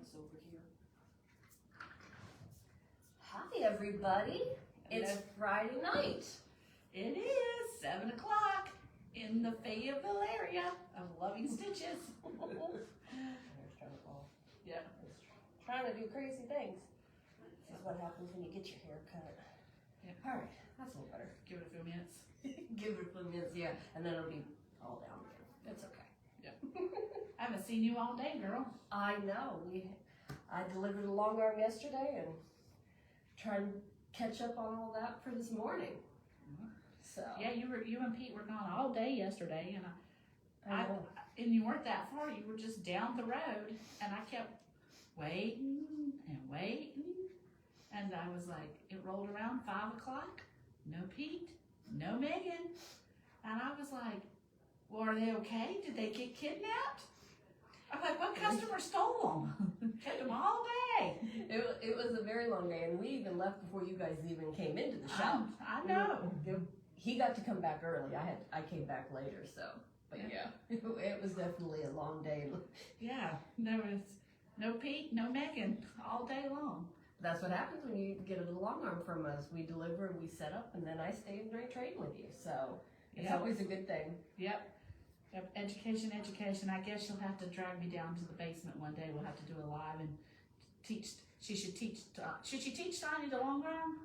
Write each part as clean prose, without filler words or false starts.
this over here. Hi, everybody. It's Friday night. It is 7 o'clock in the Fayetteville area of Loving Stitches. Yeah. Trying to do crazy things. This is what happens when you get your hair cut. Yeah. All right, that's a little better. Give it a few minutes. Give it a few minutes, yeah, and then it'll be all down again. That's okay. Yeah. I haven't seen you all day, girl. I know. I delivered a long arm yesterday and trying to catch up on all that for this morning. So yeah, you and Pete were gone all day yesterday, and and you weren't that far. You were just down the road, and I kept waiting and waiting, and I was like, it rolled around 5 o'clock. No Pete, no Meghann, and I was like, well, are they okay? Did they get kidnapped? I'm like, what customer stole them? Kept them all day. It was a very long day, and we even left before you guys even came into the shop. I know. He got to come back early. I came back later, so. But yeah, it was definitely a long day. Yeah, there was no Pete, no Meghann, all day long. That's what happens when you get a long arm from us. We deliver and we set up, and then I stay and trade with you. So it's always a good thing. Yep. Education. I guess you'll have to drag me down to the basement one day. We'll have to do a live and teach. Should she teach Tonya the long arm?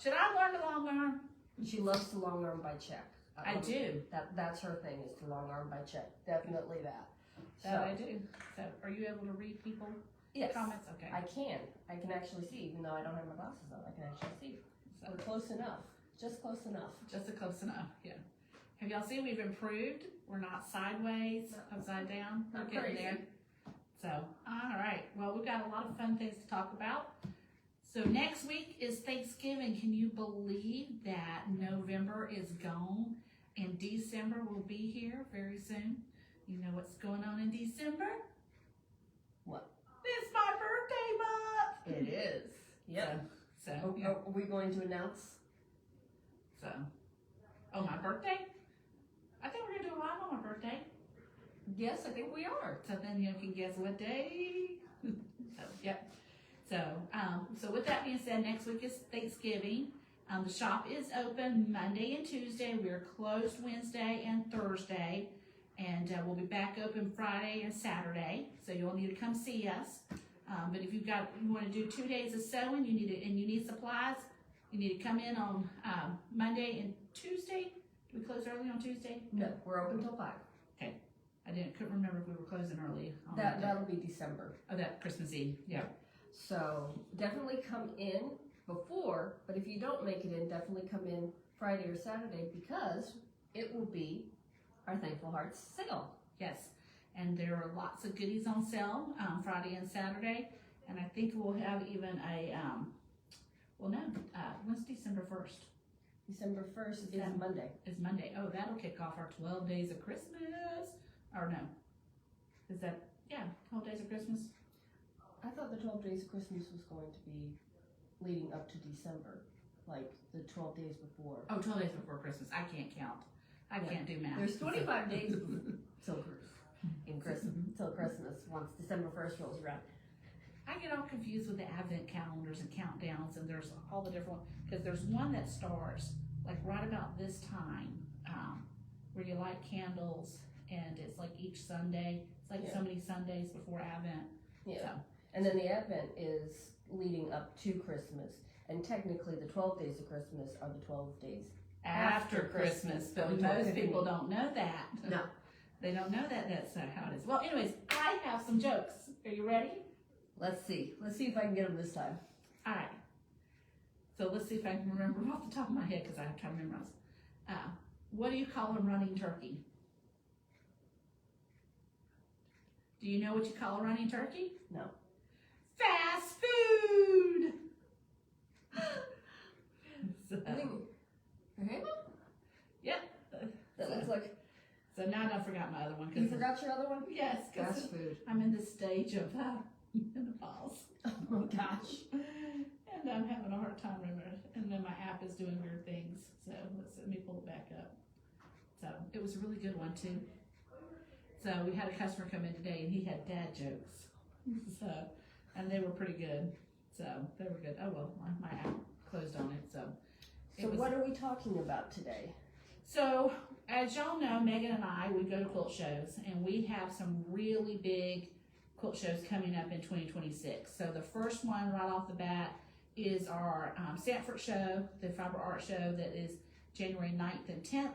Should I learn the long arm? She loves to long arm by check. I do. That's her thing, is to long arm by check. Definitely that. That I do. So are you able to read people? Yes. Comments? Okay. I can actually see, even though I don't have my glasses on. I can actually see. So we're close enough. Just close enough. Just close enough. Yeah. Have y'all seen we've improved? We're not sideways, upside down. We're getting there. So, all right. Well, we've got a lot of fun things to talk about. So next week is Thanksgiving. Can you believe that November is gone and December will be here very soon? You know what's going on in December? What? It's my birthday month. It is. Yep. So are we going to announce? Oh, my birthday? I think we're going to do a live on my birthday. Yes, I think we are. So then you can guess what day. So, yep. So with that being said, next week is Thanksgiving. The shop is open Monday and Tuesday. We're closed Wednesday and Thursday. And we'll be back open Friday and Saturday. So you'll need to come see us. But if you want to do 2 days of sewing, you need supplies, you need to come in on Monday and Tuesday. Do we close early on Tuesday? No, we're open till 5. Okay. Couldn't remember if we were closing early. That'll be December. Oh, that Christmas Eve. Yeah. So definitely come in before, but if you don't make it in, definitely come in Friday or Saturday, because it will be our Thankful Hearts sale. Yes. And there are lots of goodies on sale Friday and Saturday. And I think we'll have even a, when's December 1st? December 1st is Monday. Is Monday. Oh, that'll kick off our 12 days of Christmas. Or no. Is that, 12 days of Christmas? I thought the 12 days of Christmas was going to be leading up to December, like the 12 days before. Oh, 12 days before Christmas. I can't count. I can't do math. There's 25 days till Christmas once December 1st rolls around. I get all confused with the advent calendars and countdowns, and there's all the different ones, because there's one that starts like right about this time, where you light candles, and it's like each Sunday. It's like so many Sundays before Advent. Yeah. So. And then the Advent is leading up to Christmas, and technically the 12 days of Christmas are the 12 days after Christmas, but most people don't know that. No. They don't know that that's how it is. Well, anyways, I have some jokes. Are you ready? Let's see if I can get them this time. All right. So let's see if I can remember off the top of my head, because I have to memorize. What do you call a running turkey? Do you know what you call a running turkey? No. Fast food! I think, Yep. That looks like. So now I forgot my other one. You forgot your other one? Yes. Fast food. I'm in the stage of menopause. Oh my gosh. And I'm having a hard time remembering. And then my app is doing weird things. So let me pull it back up. So it was a really good one too. So we had a customer come in today, and he had dad jokes. So, and they were pretty good. So they were good. Oh well, my app closed on it. So what are we talking about today? So as y'all know, Megan and I, we go to quilt shows, and we have some really big quilt shows coming up in 2026. So the first one right off the bat is our Sanford show, the Fiber Art Show, that is January 9th and 10th.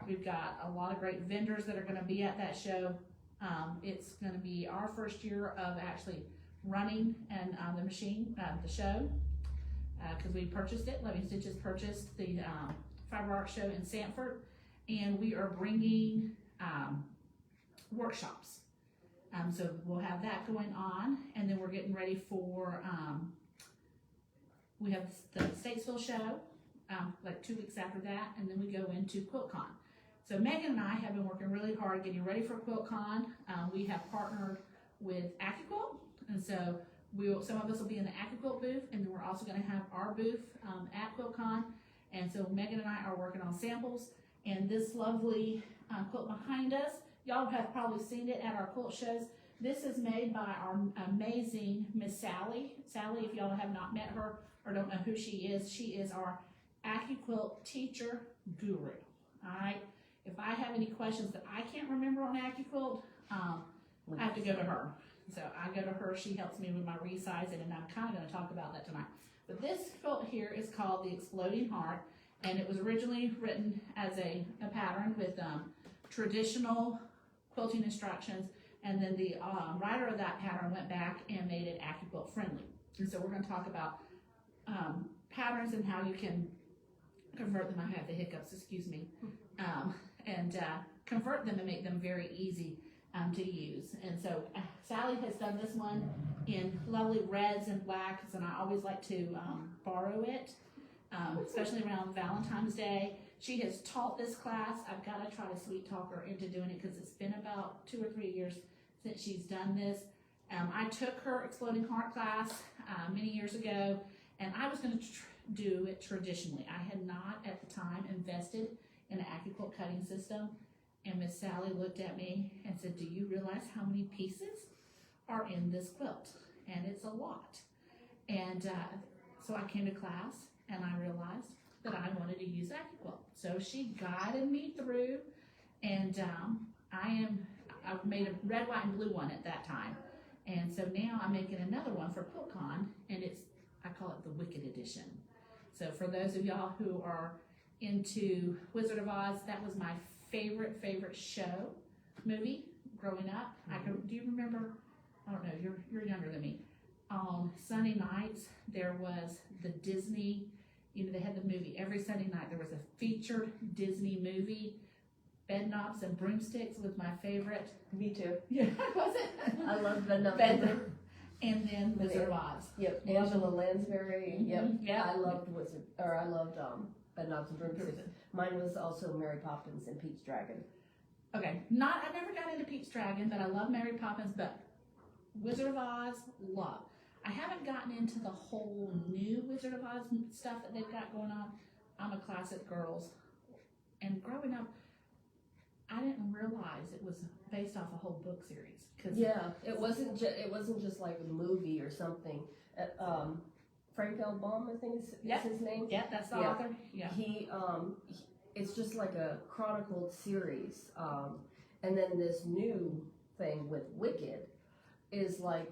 We've got a lot of great vendors that are going to be at that show. It's going to be our first year of actually running and the machine, the show, because we purchased it. Loving Stitches purchased the Fiber Art Show in Sanford, and we are bringing workshops. So we'll have that going on, and then we're getting ready for, we have the Statesville show, like 2 weeks after that, and then we go into QuiltCon. So Megan and I have been working really hard getting ready for QuiltCon. We have partnered with AccuQuilt, and so some of us will be in the AccuQuilt booth, and then we're also going to have our booth at QuiltCon. And so Megan and I are working on samples, and this lovely quilt behind us, y'all have probably seen it at our quilt shows. This is made by our amazing Miss Sally. Sally, if y'all have not met her or don't know who she is our AccuQuilt teacher guru. All right. If I have any questions that I can't remember on AccuQuilt, I have to go to her. So I go to her. She helps me with my resizing, and I'm kind of going to talk about that tonight. But this quilt here is called the Exploding Heart, and it was originally written as a pattern with traditional quilting instructions, and then the writer of that pattern went back and made it AccuQuilt friendly. And so we're going to talk about patterns and how you can convert them. I have the hiccups, excuse me, and convert them and make them very easy to use. And so Sally has done this one in lovely reds and blacks, and I always like to borrow it, especially around Valentine's Day. She has taught this class. I've got to try to sweet talk her into doing it because it's been about 2 or 3 years since she's done this. I took her Exploding Heart class many years ago, and I was going to do it traditionally. I had not at the time invested in an AccuQuilt cutting system, and Miss Sally looked at me and said, "Do you realize how many pieces are in this quilt?" And it's a lot. And so I came to class, and I realized that I wanted to use AccuQuilt. So she guided me through, and I made a red, white, and blue one at that time. And so now I'm making another one for QuiltCon, and I call it the Wicked Edition. So for those of y'all who are into Wizard of Oz, that was my favorite movie growing up. Do you remember? I don't know. You're younger than me. On Sunday nights, there was the Disney. They had the movie every Sunday night. There was a featured Disney movie. Bedknobs and Broomsticks was my favorite. Me too. Yeah, was it? I love Bedknobs. And then Wizard of Oz. Yep, Angela Lansbury. Yep. Yeah. I loved Bedknobs and Broomsticks. Mine was also Mary Poppins and Pete's Dragon. Okay, I never got into Pete's Dragon, but I love Mary Poppins. But Wizard of Oz, love. I haven't gotten into the whole new Wizard of Oz stuff that they've got going on. I'm a classic girls, and growing up, I didn't realize it was based off a whole book series. Yeah, it wasn't just like a movie or something. Frank L. Baum, I think is his name. Yeah, that's the author. Yeah. It's just like a chronicled series. And then this new thing with Wicked is like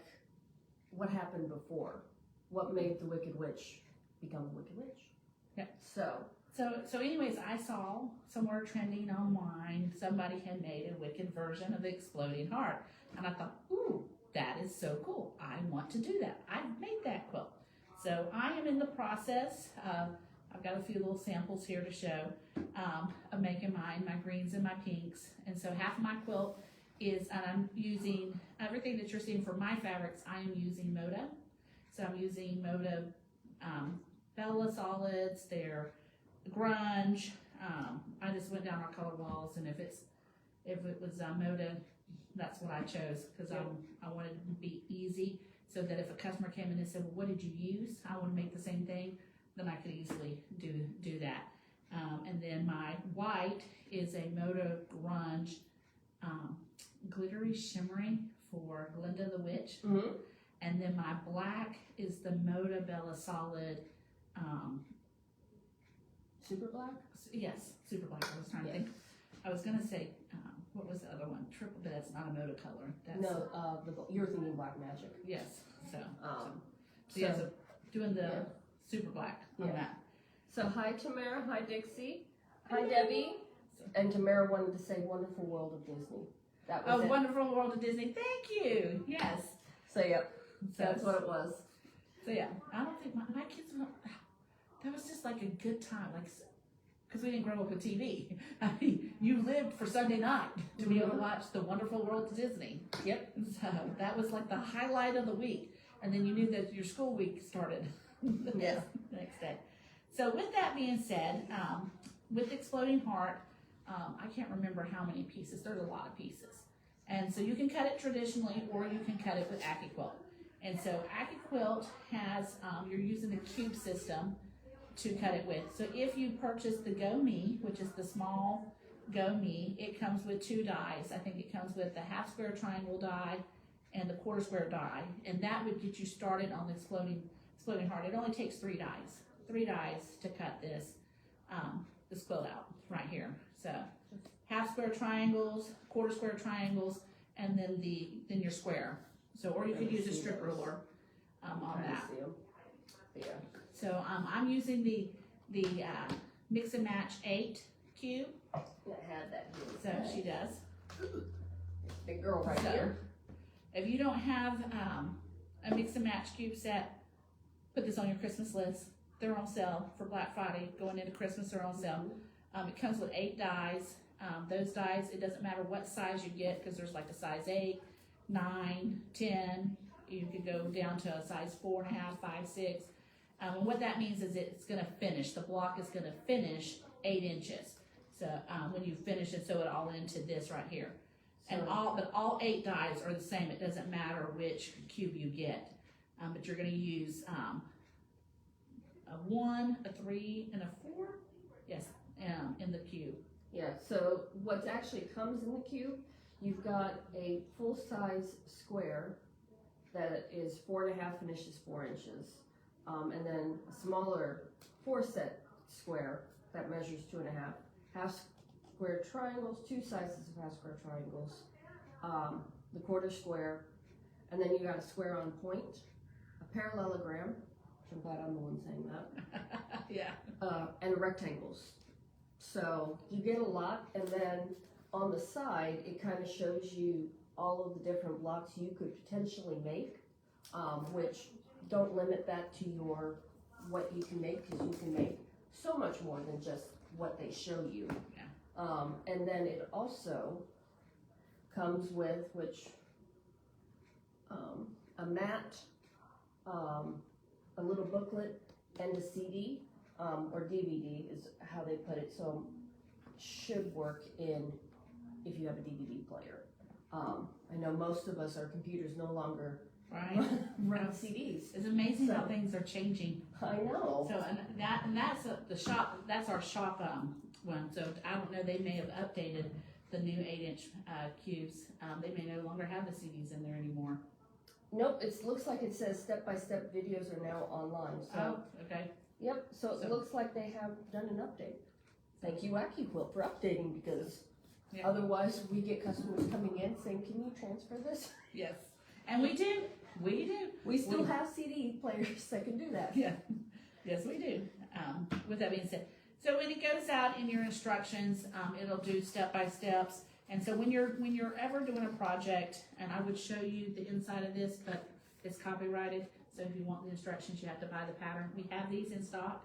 what happened before. What made the Wicked Witch become the Wicked Witch? Yeah. So anyways, I saw somewhere trending online, somebody had made a Wicked version of the Exploding Heart. And I thought, ooh, that is so cool. I want to do that. I've made that quilt. So I am in the process of, I've got a few little samples here to show, of making mine, my greens and my pinks. And so half of my quilt is, and I'm using, everything that you're seeing for my fabrics, I am using Moda. So I'm using Moda Bella Solids, they're grunge. I just went down our color walls, and if it was Moda, that's what I chose because I wanted it to be easy, so that if a customer came in and said, "Well, what did you use? I want to make the same thing," then I could easily do that. And then my white is a Moda Grunge glittery shimmering for Glinda the Witch. Mm-hmm. And then my black is the Moda Bella Solid, Super black? yes, super black. I was trying to Yeah. think. I was gonna say, what was the other one? Triple, but that's not a Moda color. That's, No, you're thinking Black Magic. yes, so So, yeah, so doing the yeah. super black on Yeah. that. So hi Tamara, hi Dixie, hi Debbie, and Tamara wanted to say Wonderful World of Disney. That was Oh, it. Wonderful World of Disney. Thank you. Yes. So yep, So, that's what it was. So yeah, I don't think my kids. That was just like a good time, like because we didn't grow up with TV. I mean, you lived for Sunday night to be able to watch the Wonderful World of Disney. Yep. So that was like the highlight of the week, and then you knew that your school week started the Yeah. next day. So with that being said, with Exploding Heart, I can't remember how many pieces. There's a lot of pieces, and so you can cut it traditionally, or you can cut it with AccuQuilt. And so AccuQuilt has you're using the cube system to cut it with. So if you purchase the Go Me, which is the small Go Me, it comes with 2 dies. I think it comes with the half square triangle die and the quarter square die, and that would get you started on the exploding heart. It only takes 3 dies. 3 dies to cut this quilt out right here. So half square triangles, quarter square triangles, and then your square. So, or you could use a strip ruler on that. Yeah. So I'm using the Mix and Match 8 cube. I had that. So she does. Big girl right So, here. if you don't have a Mix and Match cube set, put this on your Christmas list. They're on sale for Black Friday. Going into Christmas, they're on sale. It comes with 8 dies. Those dies, it doesn't matter what size you get, because there's like a size 8, 9, 10. You could go down to a size 4.5, 5, 6. And what that means is it's going to finish. The block is going to finish 8 inches. So when you finish it, sew it all into this right here. And all 8 dies are the same. It doesn't matter which cube you get. But you're going to use a 1, a 3, and a 4. Yes, in the cube. Yeah, so what actually comes in the cube, you've got a full-size square that is 4.5 and inches, 4 inches. And then a smaller 4-set square that measures 2.5. Half square triangles, 2 sizes of half square triangles, the quarter square, and then you got a square on point, a parallelogram, which I'm glad I'm the one saying that. Yeah. And rectangles. So you get a lot, and then on the side, it kind of shows you all of the different blocks you could potentially make, which don't limit that to what you can make, because you can make so much more than just what they show you. Yeah. And then it also comes with, a mat, a little booklet, and a CD, or DVD is how they put it, so should work if you have a DVD player. I know most of us, our computers no longer Right. run CDs. It's amazing how things are changing. I know. So and that's the shop. That's our shop one. So I don't know. They may have updated the new 8-inch cubes. They may no longer have the CDs in there anymore. Nope. It looks like it says step-by-step videos are now online. So okay. yep. So it looks like they have done an update. Thank you, AccuQuilt, for updating, because otherwise we get customers coming in saying, "Can you transfer this?" Yes. And we do. We do. We still have CD players that can do that. Yeah. Yes, we do. With that being said, so when it goes out in your instructions, it'll do step-by-steps. And so when you're ever doing a project, and I would show you the inside of this, but it's copyrighted. So if you want the instructions, you have to buy the pattern. We have these in stock.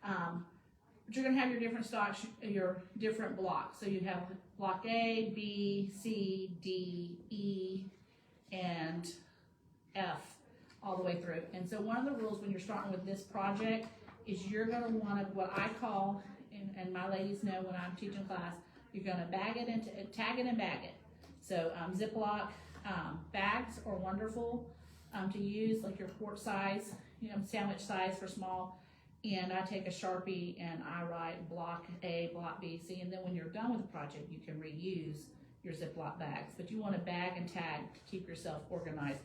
But you're going to have your different stocks, your different blocks. So you have block A, B, C, D, E, and F all the way through. And so one of the rules when you're starting with this project is you're going to want to, what I call, and my ladies know when I'm teaching class, you're going to bag it into, tag it and bag it. So Ziploc bags are wonderful to use, like your quart size, sandwich size for small. And I take a Sharpie and I write block A, block B, C, and then when you're done with the project, you can reuse your Ziploc bags, but you want to bag and tag to keep yourself organized.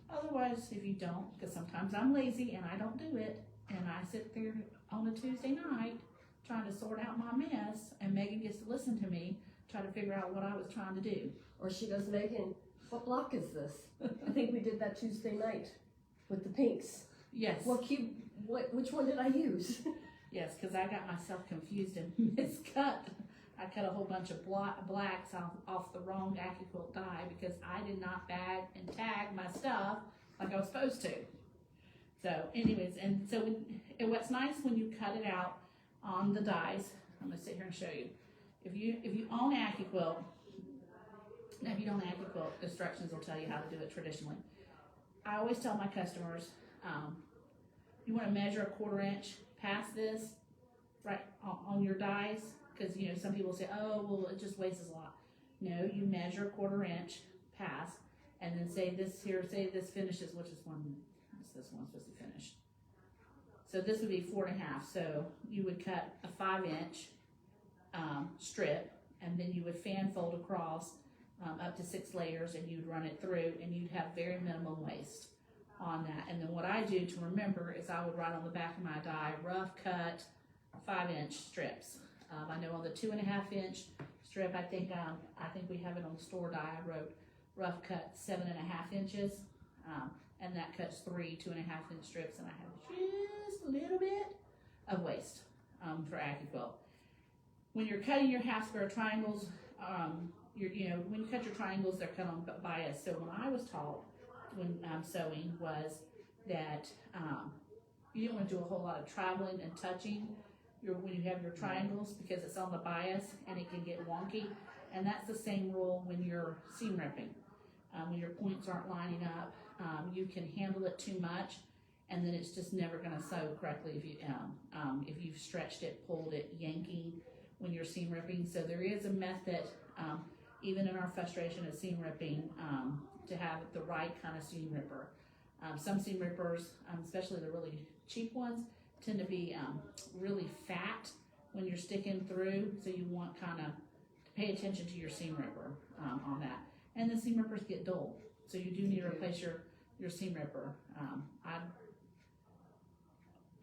Otherwise, if you don't, because sometimes I'm lazy and I don't do it, and I sit there on a Tuesday night trying to sort out my mess, and Megan gets to listen to me try to figure out what I was trying to do. Or she goes, Megan, what block is this? I think we did that Tuesday night with the pinks. Yes. Which one did I use? Yes, because I got myself confused and miscut. I cut a whole bunch of blacks off the wrong AccuQuilt die because I did not bag and tag my stuff like I was supposed to. So anyways, and so what's nice when you cut it out on the dies, I'm going to sit here and show you. If you own AccuQuilt, now if you don't own AccuQuilt, instructions will tell you how to do it traditionally. I always tell my customers, you want to measure 1/4 inch past this, right on your dies, because some people say, oh, well, it just wastes a lot. No, you measure 1/4 inch past, and then say this finishes, which is this one supposed to finish. So this would be 4.5. So you would cut a 5-inch strip, and then you would fan fold across up to 6 layers, and you'd run it through, and you'd have very minimum waste on that. And then what I do to remember is I would write on the back of my die, rough cut 5-inch strips. I know on the 2.5-inch strip, I think we have it on the store die. I wrote rough cut 7.5 inches, and that cuts 3 2.5-inch strips, and I have just a little bit of waste for AccuQuilt. When you're cutting your half square triangles, when you cut your triangles, they're cut on bias. So when I was taught when I'm sewing was that you don't want to do a whole lot of traveling and touching when you have your triangles, because it's on the bias and it can get wonky. And that's the same rule when you're seam ripping. When your points aren't lining up, you can handle it too much, and then it's just never going to sew correctly if you've stretched it, pulled it, yanking when you're seam ripping. So there is a method, even in our frustration of seam ripping, to have the right kind of seam ripper. Some seam rippers, especially the really cheap ones, tend to be really fat when you're sticking through, so you want kind of to pay attention to your seam ripper on that. And the seam rippers get dull, so you do need to replace your seam ripper.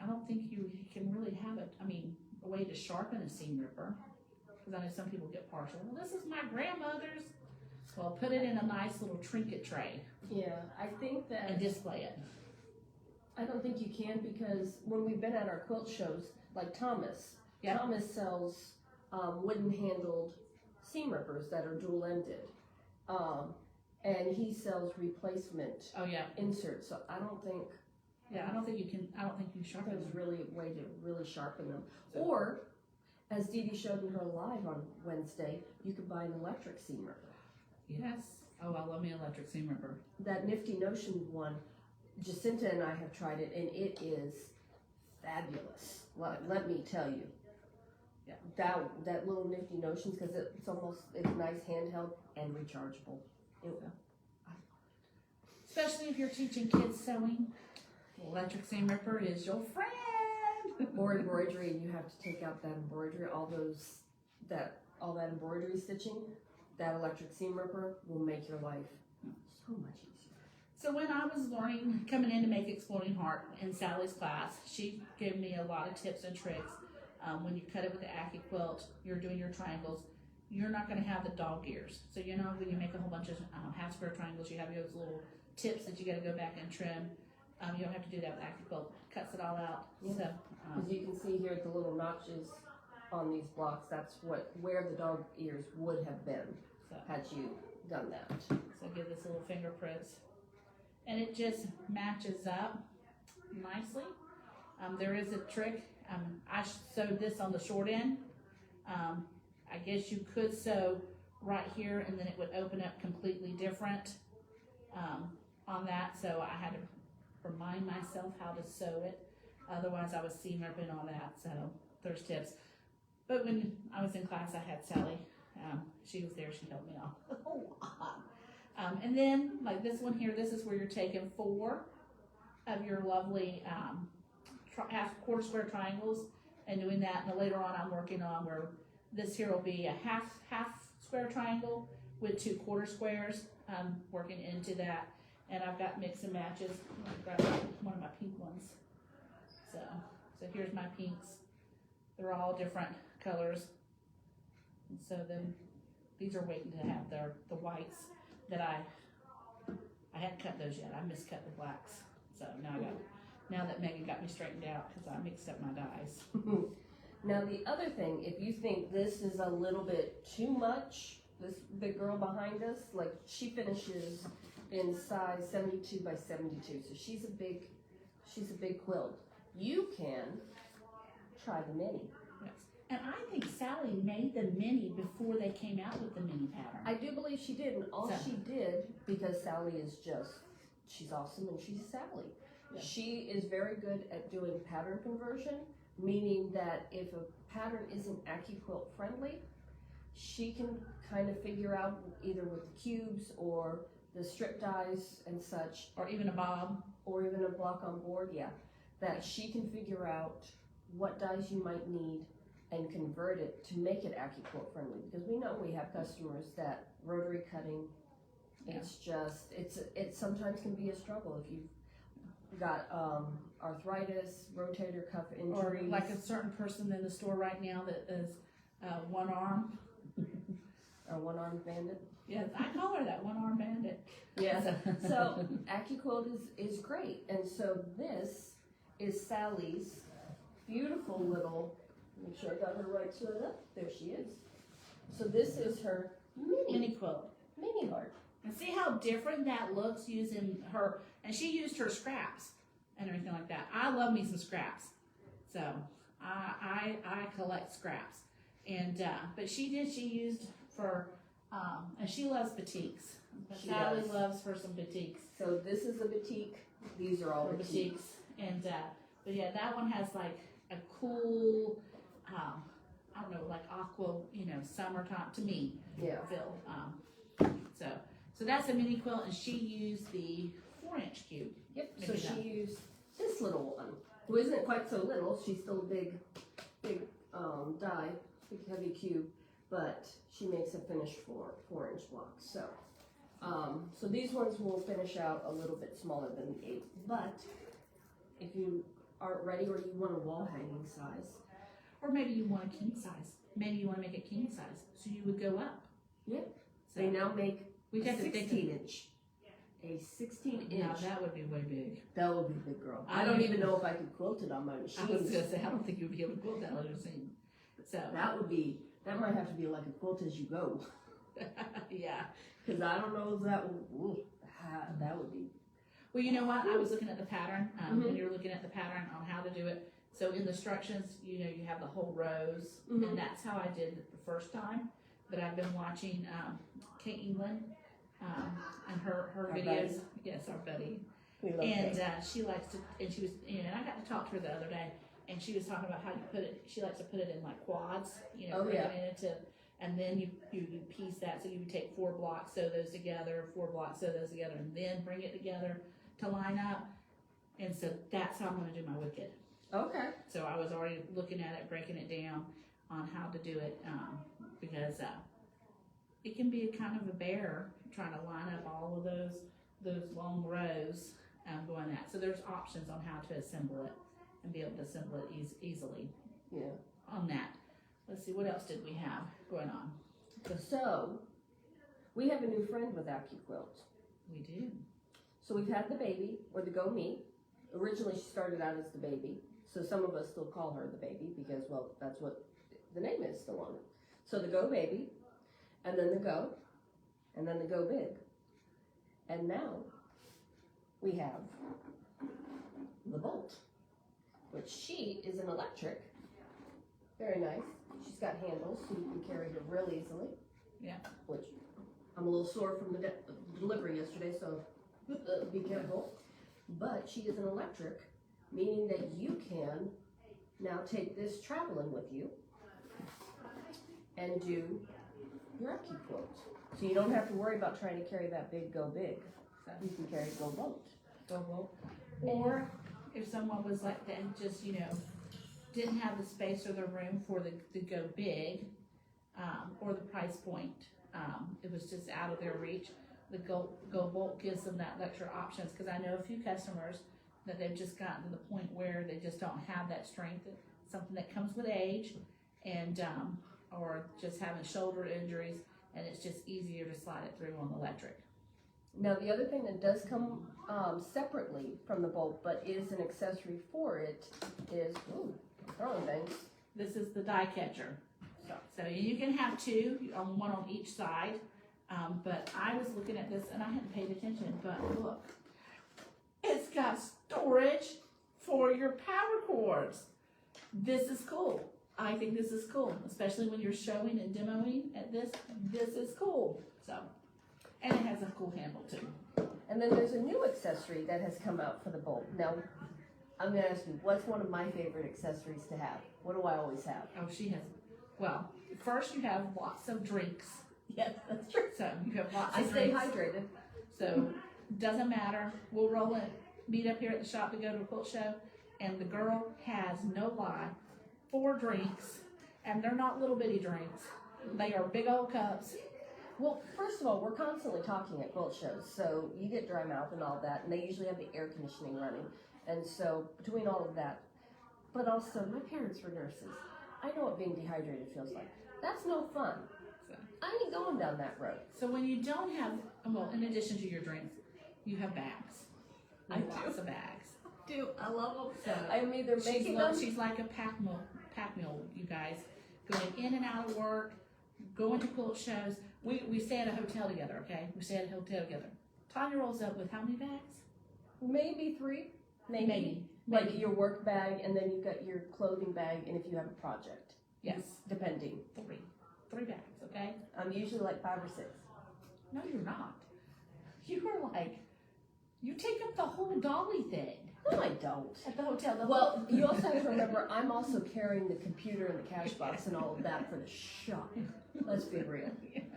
I don't think you can really have a way to sharpen a seam ripper, because I know some people get partial. Well, this is my grandmother's. Well, put it in a nice little trinket tray. Yeah, I think that. And display it. I don't think you can, because when we've been at our quilt shows, like Thomas, Yep. Thomas sells wooden handled seam rippers that are dual ended. And he sells replacement inserts. So I don't think. Yeah, I don't think you can sharpen them. There's really a way to really sharpen them. Or, as Dee Dee showed in her live on Wednesday, you could buy an electric seam ripper. Yes. Oh, I love me electric seam ripper. That Nifty Notion one, Jacinta and I have tried it, and it is fabulous. Let me tell you. Yeah. That little Nifty Notions, because it's nice handheld and rechargeable. Especially if you're teaching kids sewing, electric seam ripper is your friend. Or embroidery, and you have to take out that embroidery, all that embroidery stitching. That electric seam ripper will make your life so much easier. So when I was coming in to make Exploding Heart in Sally's class, she gave me a lot of tips and tricks. When you cut it with the AccuQuilt, you're doing your triangles, you're not going to have the dog ears. So when you make a whole bunch of half square triangles, you have those little tips that you got to go back and trim. You don't have to do that with AccuQuilt. Cuts it all out. Yeah. So, as you can see here, the little notches on these blocks, that's where the dog ears would have been had you done that. So give this little fingerprints, and it just matches up nicely. There is a trick. I sewed this on the short end. I guess you could sew right here, and then it would open up completely different on that. So I had to remind myself how to sew it. Otherwise, I was seam ripping on that. So there's tips. But when I was in class, I had Sally. She was there. She helped me out a whole lot. And then, like this one here, this is where you're taking 4 of your lovely quarter square triangles and doing that. And then later on, I'm working on where this here will be a half square triangle, with 2 quarter squares, working into that. And I've got mix and matches. I've got one of my pink ones. So here's my pinks. They're all different colors. And so then these are waiting to have the whites that I hadn't cut those yet. I miscut the blacks. So now that Meghann got me straightened out because I mixed up my dyes. Now the other thing, if you think this is a little bit too much, this big girl behind us, like she finishes in size 72 by 72, so she's a big quilt. You can try the mini. Yes. And I think Sally made the mini before they came out with the mini pattern. I do believe she did, and all she did, because Sally is she's awesome and she's Sally. Yeah. She is very good at doing pattern conversion, meaning that if a pattern isn't AccuQuilt friendly, she can kind of figure out either with the cubes or the strip dies and such, or even a bob, or even a block on board, that she can figure out what dies you might need and convert it to make it AccuQuilt friendly. Because we know we have customers that rotary cutting, it sometimes can be a struggle if you've got arthritis, rotator cuff injuries. Or like a certain person in the store right now that is one arm. A one-armed bandit. Yes, I call her that, one-armed bandit. Yes. So AccuQuilt is great, and so this is Sally's beautiful little. Make sure I got her right side up. There she is. So this is her mini quilt, mini heart. And see how different that looks using her. And she used her scraps and everything like that. I love me some scraps, so I collect scraps. And but she used for. And she loves batiks. Sally loves for some batiks. So this is a batik. These are all batiks. And but yeah, that one has like a cool, I don't know, like aqua, summertime to me. Yeah. Feel. So that's a mini quilt, and she used the 4-inch cube. Yep. So she used this little one, who isn't quite so little. She's still a big die, big heavy cube. But she makes a finished 4-inch block. So, so these ones will finish out a little bit smaller than the 8. But if you aren't ready, or you want a wall hanging size, or maybe you want a king size, maybe you want to make it king size, so you would go up. Yep. So they now make a 16-inch. A 16-inch. Now that would be way big. That would be big, girl. I don't even know if I could quilt it on my machine. I was gonna say I don't think you would be able to quilt that on your machine. So that might have to be like a quilt as you go. Yeah. Because I don't know if that would be. Well, you know what? I was looking at the pattern, when you're looking at the pattern on how to do it. So in the instructions, you have the whole rows, and that's how I did it the first time. But I've been watching Kate England and her videos. Buddy. Yes, our buddy. And she likes to, and she was, and I got to talk to her the other day. And she was talking about how you put it. She likes to put it in like quads, and then you piece that. So you would take 4 blocks, sew those together, 4 blocks, sew those together, and then bring it together to line up. And so that's how I'm going to do my wicked. Okay. So I was already looking at it, breaking it down on how to do it, because it can be kind of a bear trying to line up all of those long rows going that. So there's options on how to assemble it. And be able to assemble it easily. Yeah. On that. Let's see, what else did we have going on? So, we have a new friend with AccuQuilt. We do. So we've had the baby, or the Go Me. Originally she started out as the baby. So some of us still call her the baby because, well, that's what the name is still on it. So the Go Baby, and then the Go, and then the Go Big. And now, we have the Bolt, which she is an electric. Very nice. She's got handles so you can carry her real easily. Yeah. Which I'm a little sore from the delivery yesterday, so be careful. But she is an electric, meaning that you can now take this traveling with you and do your AccuQuilt. So you don't have to worry about trying to carry that big Go Big. You can carry Go Bolt. Go Bolt. Or if someone was like that and just, didn't have the space or the room for the Go Big, or the price point, it was just out of their reach. The Go Bolt gives them that extra options, because I know a few customers that they've just gotten to the point where they just don't have that strength, something that comes with age, and or just having shoulder injuries, and it's just easier to slide it through on the electric. Now, the other thing that does come separately from the Bolt, but is an accessory for it, is, ooh, throwing things. This is the die catcher. So you can have two, one on each side. But I was looking at this and I hadn't paid attention, but look, it's got storage for your power cords. This is cool. I think this is cool, especially when you're showing and demoing at this. This is cool. So, and it has a cool handle too. And then there's a new accessory that has come out for the Bolt. Now, I'm gonna ask you, what's one of my favorite accessories to have? What do I always have? Oh, she has, well, first you have lots of drinks. Yes, that's true. So you have lots I of stay drinks. hydrated. So doesn't matter. We'll roll it, meet up here at the shop to go to a quilt show, and the girl has, no lie, 4 drinks, and they're not little bitty drinks. They are big old cups. Well, first of all, we're constantly talking at quilt shows, so you get dry mouth and all that, and they usually have the air conditioning running. And so between all of that, but also my parents were nurses. I know what being dehydrated feels like. That's no fun. I ain't going down that road. So when you don't have, well, in addition to your drinks, you have bags. I do. Lots of bags. Dude, I love them. So I'm either making them. she's like a pack mule, you guys, going in and out of work, going to quilt shows. We stay at a hotel together, okay? We stay at a hotel together. Tonya rolls up with how many bags? Maybe 3. Maybe. Like your work bag, and then you've got your clothing bag, and if you have a project. Yes. Depending. 3 bags, okay? I'm usually like 5 or 6. No, you're not. You are like, you take up the whole dolly thing No, I don't. at the hotel. Well, you also have to remember, I'm also carrying the computer and the cash box and all of that for the shop. Let's be real.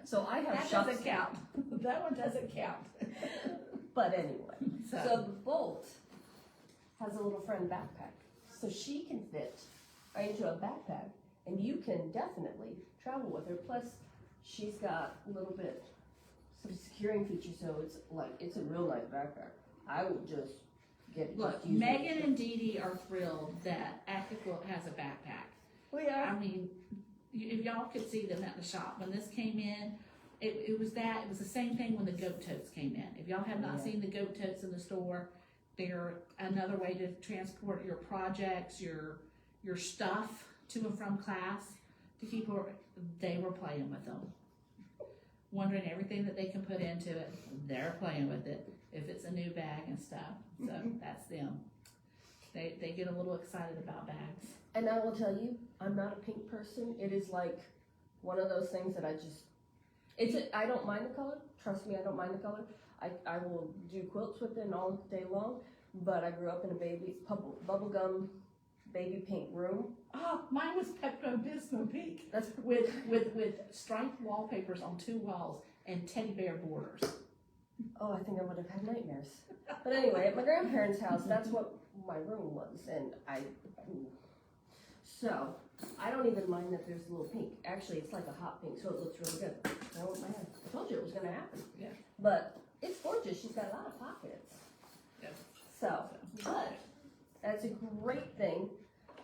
So I have that shops. doesn't count. That one doesn't count. But anyway, So, so the Bolt has a little friend backpack. So she can fit right into a backpack, and you can definitely travel with her. Plus, she's got a little bit some securing features, so it's like, it's a real nice backpack. I would just get it. look, just use it. Megan and Dee Dee are thrilled that Active Quilt has a backpack. We are. I mean, if y'all could see them at the shop, when this came in, it was the same thing when the goat totes came in. If y'all have not Yeah. seen the goat totes in the store, they're another way to transport your projects, your stuff to and from class. To keep her, they were playing with them, wondering everything that they can put into it. They're playing with it. If it's a new bag and stuff, so that's them. They get a little excited about bags. And I will tell you, I'm not a pink person. It is like one of those things that I don't mind the color. Trust me, I don't mind the color. I will do quilts with it all day long, but I grew up in a bubblegum baby pink room. Oh, mine was Pepto-Bismol pink. That's with striped wallpapers on 2 walls and teddy bear borders. Oh, I think I would have had nightmares. But anyway, at my grandparents' house, that's what my room was, and so I don't even mind that there's a little pink. Actually, it's like a hot pink, so it looks really good. I told you it was going to happen. Yeah. But it's gorgeous. She's got a lot of pockets. Yeah. So, but that's a great thing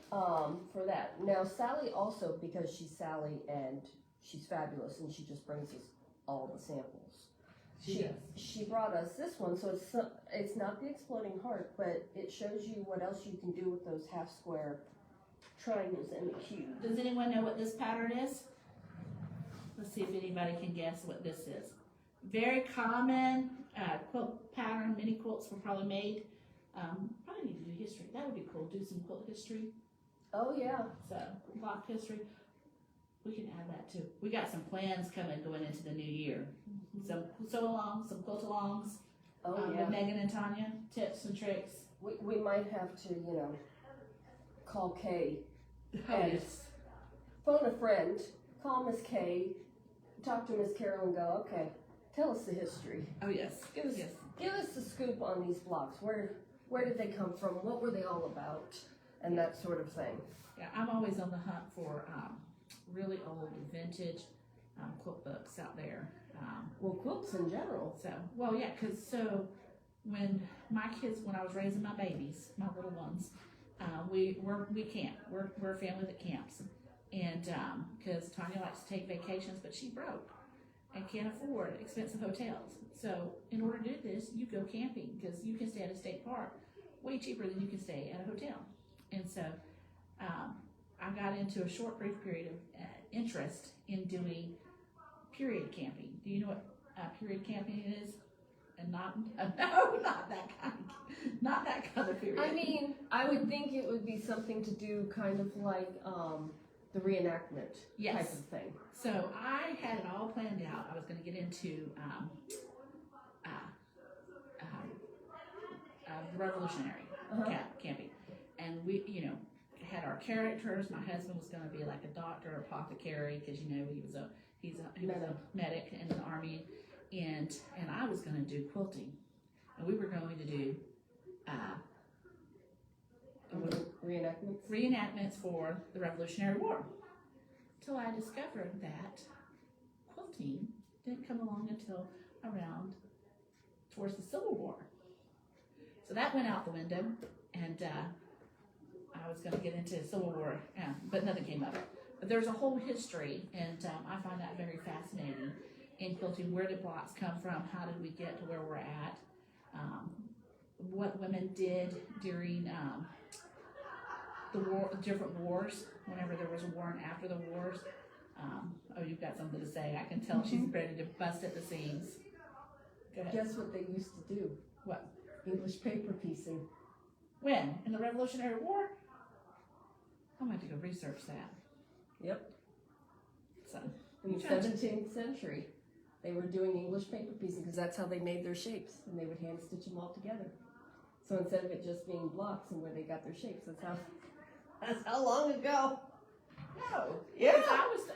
for that. Now, Sally also, because she's Sally and she's fabulous, and she just brings us all the samples. She brought us this one, so it's not the exploding heart, but it shows you what else you can do with those half square triangles and the cube. Does anyone know what this pattern is? Let's see if anybody can guess what this is. Very common quilt pattern. Many quilts were probably made. Probably need to do history. That would be cool. Do some quilt history. Oh yeah. So block history. We can add that too. We got some plans coming going into the new year. Some sew-alongs, some quilt-alongs. Oh yeah. With Megan and Tonya, tips and tricks. We might have to, call Kay. Oh, And yes. phone a friend, call Miss Kay, talk to Miss Carol and go, okay, tell us the history. Oh, yes. Give us the scoop on these blocks. Where did they come from? What were they all about? And that sort of thing. Yeah, I'm always on the hunt for really old vintage quilt books out there. Well, quilts in general. So, well, yeah, when I was raising my babies, my little ones, we camp. We're a family that camps, and because Tonya likes to take vacations, but she broke and can't afford expensive hotels. So, in order to do this, you go camping because you can stay at a state park way cheaper than you can stay at a hotel. And so, I got into a short brief period of interest in doing period camping. Do you know what period camping is? And not not that kind of period. I mean, I would think it would be something to do kind of like the reenactment type of thing. So I had it all planned out. I was going to get into revolutionary camping, and we, had our characters. My husband was going to be like a doctor, apothecary, because he was a medic in the army, and I was going to do quilting, and we were going to do reenactments for the Revolutionary War. Till I discovered that quilting didn't come along until around towards the Civil War. So that went out the window, and I was going to get into Civil War, but nothing came of it. But there's a whole history, and I find that very fascinating in quilting. Where did blocks come from? How did we get to where we're at? What women did during the war, different wars, whenever there was a war and after the wars. Oh, you've got something to say. I can tell she's ready to bust at the seams. Go ahead. Guess what they used to do? What? English paper piecing. When? In the Revolutionary War? I'm going to go research that. Yep. So, in the 17th century, they were doing English paper piecing because that's how they made their shapes, and they would hand stitch them all together. So instead of it just being blocks and where they got their shapes, that's how long ago. No. Yeah.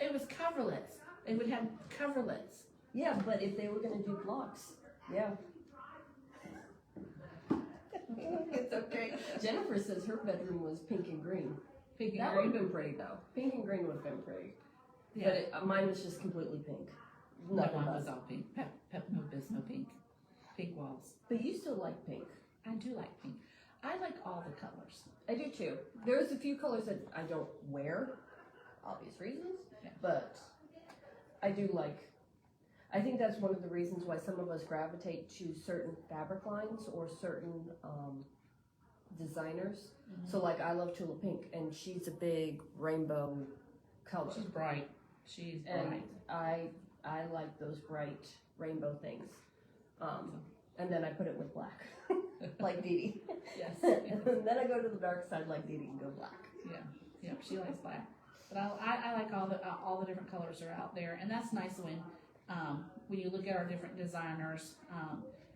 It was coverlets. They would have coverlets. Yeah, but if they were going to do blocks, yeah. It's okay. Jennifer says her bedroom was pink and green. That would have been pretty though. Pink and green would have been pretty. Yeah. But mine was just completely pink. Mine was all pink. No pink. Pink walls. But you still like pink. I do like pink. I like all the colors. I do too. There's a few colors that I don't wear, obvious reasons, but I do like. I think that's one of the reasons why some of us gravitate to certain fabric lines or certain designers. Mm-hmm. So like I love Tulip Pink, and she's a big rainbow color. She's bright. She's bright. And I like those bright rainbow things. And then I put it with black, like Dee Dee. Yes. And then I go to the dark side like Dee Dee and go black. Yeah. Yep. She likes black. But I like all the different colors that are out there, and that's nice when you look at our different designers,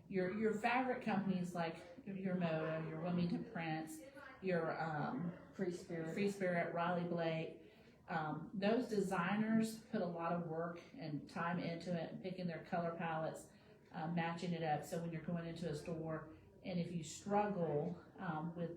your fabric companies like your Moda, your Wilmington Prints, your Free Spirit, Riley Blake, those designers put a lot of work and time into it, picking their color palettes, matching it up. So when you're going into a store, and if you struggle with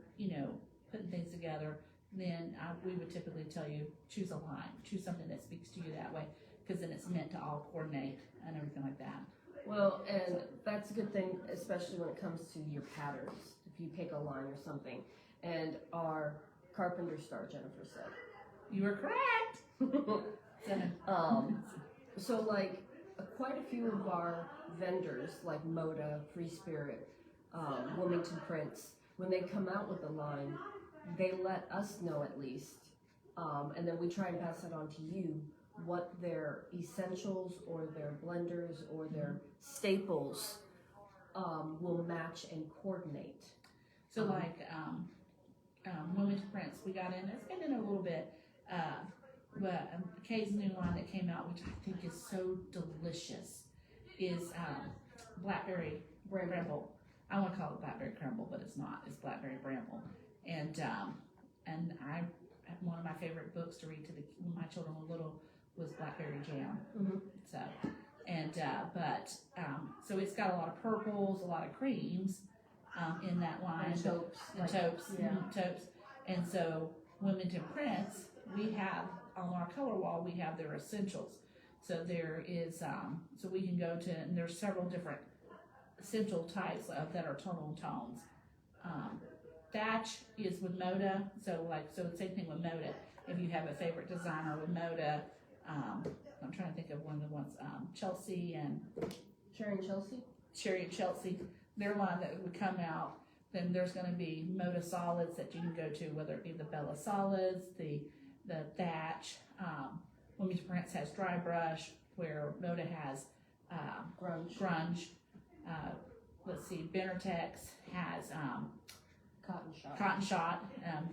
putting things together, then we would typically tell you choose a line, choose something that speaks to you that way, because then it's meant to all coordinate and everything like that. Well, and that's a good thing, especially when it comes to your patterns. If you pick a line or something, and our carpenter star, Jennifer said. You were correct! So like quite a few of our vendors, like Moda, Free Spirit, Wilmington Prints, when they come out with a line, they let us know at least, and then we try and pass that on to you, what their essentials or their blenders or their staples will match and coordinate. So like Wilmington Prints, we got in, it's been in a little bit, but Kay's new line that came out, which I think is so delicious, is Blackberry Bramble. I want to call it Blackberry Crumble, but it's not. It's Blackberry Bramble. And one of my favorite books to read when my children were little was Blackberry Jam. Mm-hmm. So it's got a lot of purples, a lot of creams in that line. And taupes. Taupes. And so Wilmington Prints, we have on our color wall, we have their essentials. So there is, so we can go to, and there's several different essential types of that are tonal tones. Thatch is with Moda, so the same thing with Moda. If you have a favorite designer with Moda, I'm trying to think of one of the ones, Chelsea and Sherry and Chelsea? Sherry and Chelsea, their line that would come out. Then there's going to be Moda solids that you can go to, whether it be the Bella solids, the Thatch. Women's Prince has dry brush, where Moda has grunge. Let's see, Benartex has cotton shot.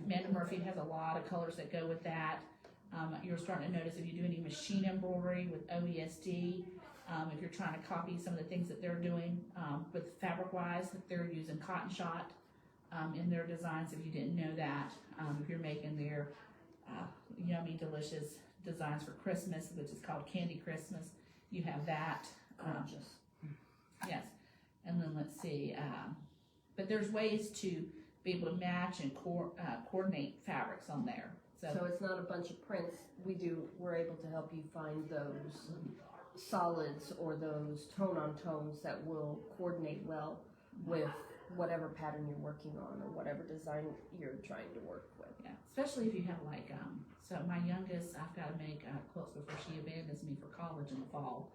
Amanda Murphy has a lot of colors that go with that. You're starting to notice if you do any machine embroidery with OESD, if you're trying to copy some of the things that they're doing with fabric-wise, that they're using cotton shot in their designs, if you didn't know that. If you're making their yummy, delicious designs for Christmas, which is called Candy Christmas, you have that. Gorgeous. Yes. And then let's see, but there's ways to be able to match and coordinate fabrics on there. So it's not a bunch of prints. We're able to help you find those solids or those tone-on tones that will coordinate well with whatever pattern you're working on or whatever design you're trying to work with. Yeah, especially if you have like, so my youngest, I've got to make quilts before she abandons me for college in the fall.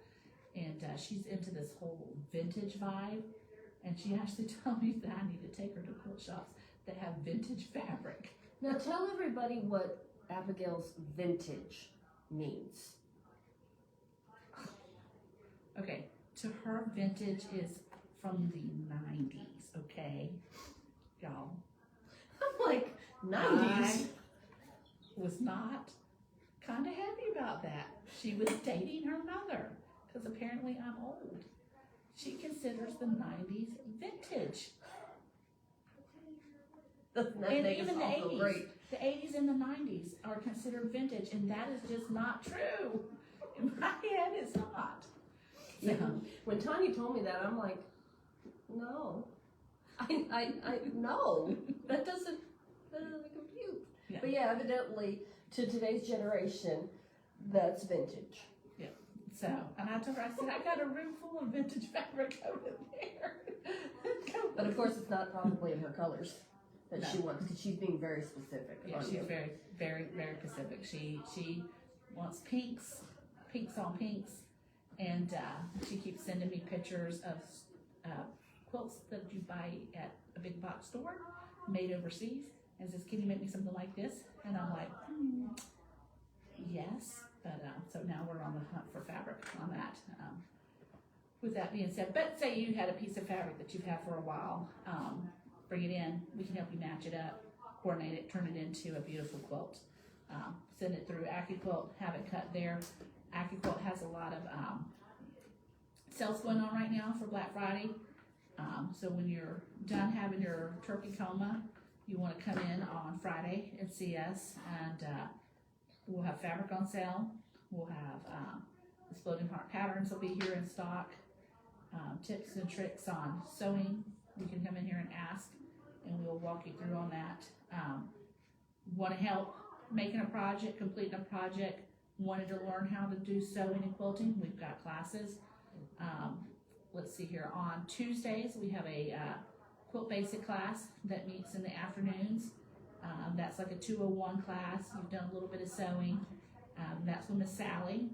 And she's into this whole vintage vibe. And she actually told me that I need to take her to quilt shops that have vintage fabric. Now tell everybody what Abigail's vintage means. Okay, to her, vintage is from the 90s, okay? Y'all. I'm like, 90s? I was not kind of happy about that. She was dating her mother, because apparently I'm old. She considers the 90s vintage. And even the 80s. Great. The 80s and the 90s are considered vintage, and that is just not true. In my head, it's not. Yeah. When Tonya told me that, I'm like, no. I no. That doesn't compute. Yeah. But yeah, evidently, to today's generation, that's vintage. Yeah. So, and I told her, I said, I got a room full of vintage fabric over there. But of course, it's not probably in her colors that No. she wants, because she's being very specific. Yeah, she's very, very, very specific. She wants pinks on pinks, and she keeps sending me pictures of quilts that you buy at a big box store, made overseas, and says, "Can you make me something like this?" And I'm like, yes. But so now we're on the hunt for fabric on that. With that being said, but say you had a piece of fabric that you've had for a while, bring it in. We can help you match it up, coordinate it, turn it into a beautiful quilt. Send it through AccuQuilt, have it cut there. AccuQuilt has a lot of sales going on right now for Black Friday. So when you're done having your turkey coma, you want to come in on Friday and see us, and we'll have fabric on sale. We'll have exploding heart patterns will be here in stock. Tips and tricks on sewing. You can come in here and ask, and we'll walk you through on that. Want to help making a project, completing a project, wanted to learn how to do sewing and quilting, we've got classes. Let's see here, on Tuesdays we have a quilt basic class that meets in the afternoons. That's like a 201 class. You've done a little bit of sewing. That's with Miss Sally.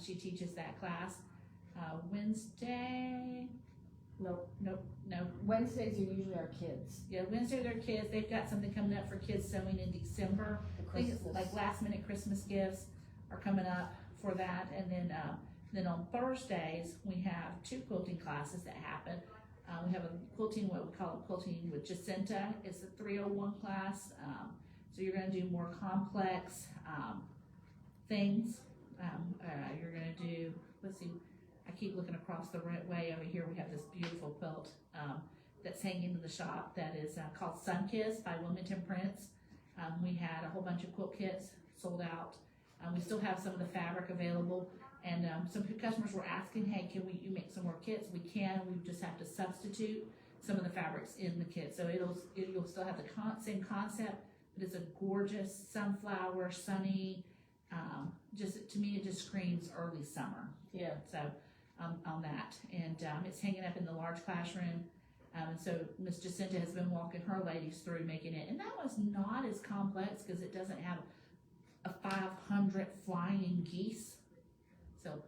She teaches that class. Wednesday, Nope. no. Wednesdays are usually our kids. Yeah, Wednesday they're kids. They've got something coming up for kids sewing in December. I think it's like last minute Christmas gifts are coming up for that. And then on Thursdays we have 2 quilting classes that happen. We have a quilting, what we call a quilting with Jacinta. It's a 301 class. So you're going to do more complex things. You're going to do, let's see, I keep looking across the way over here. We have this beautiful quilt that's hanging in the shop that is called Sunkiss by Wilmington Prince. We had a whole bunch of quilt kits sold out. We still have some of the fabric available, and some customers were asking, hey, can you make some more kits? We can. We just have to substitute some of the fabrics in the kit. So you'll still have the same concept, but it's a gorgeous sunflower, sunny, Just to me, it just screams early summer. Yeah. So on that, and it's hanging up in the large classroom. And so Miss Jacinta has been walking her ladies through making it, and that was not as complex because it doesn't have a 500 flying geese. So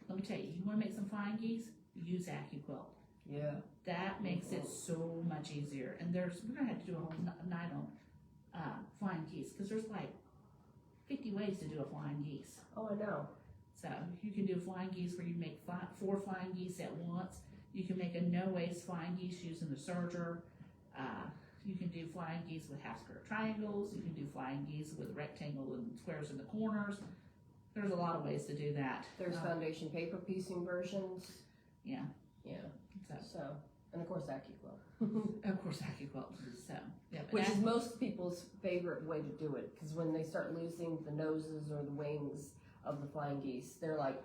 let me tell you, you want to make some flying geese? Use AccuQuilt. Yeah. That makes it so much easier. And we're gonna have to do a whole night on flying geese because there's like 50 ways to do a flying geese. Oh, I know. So you can do flying geese where you make 4 flying geese at once. You can make a no-waste flying geese using the serger. You can do flying geese with half-square triangles. You can do flying geese with rectangle and squares in the corners. There's a lot of ways to do that. There's foundation paper piecing versions. Yeah. Yeah. So and of course AccuQuilt. of course, AccuQuilt. So yeah, Which is most people's favorite way to do it, because when they start losing the noses or the wings of the flying geese, they're like,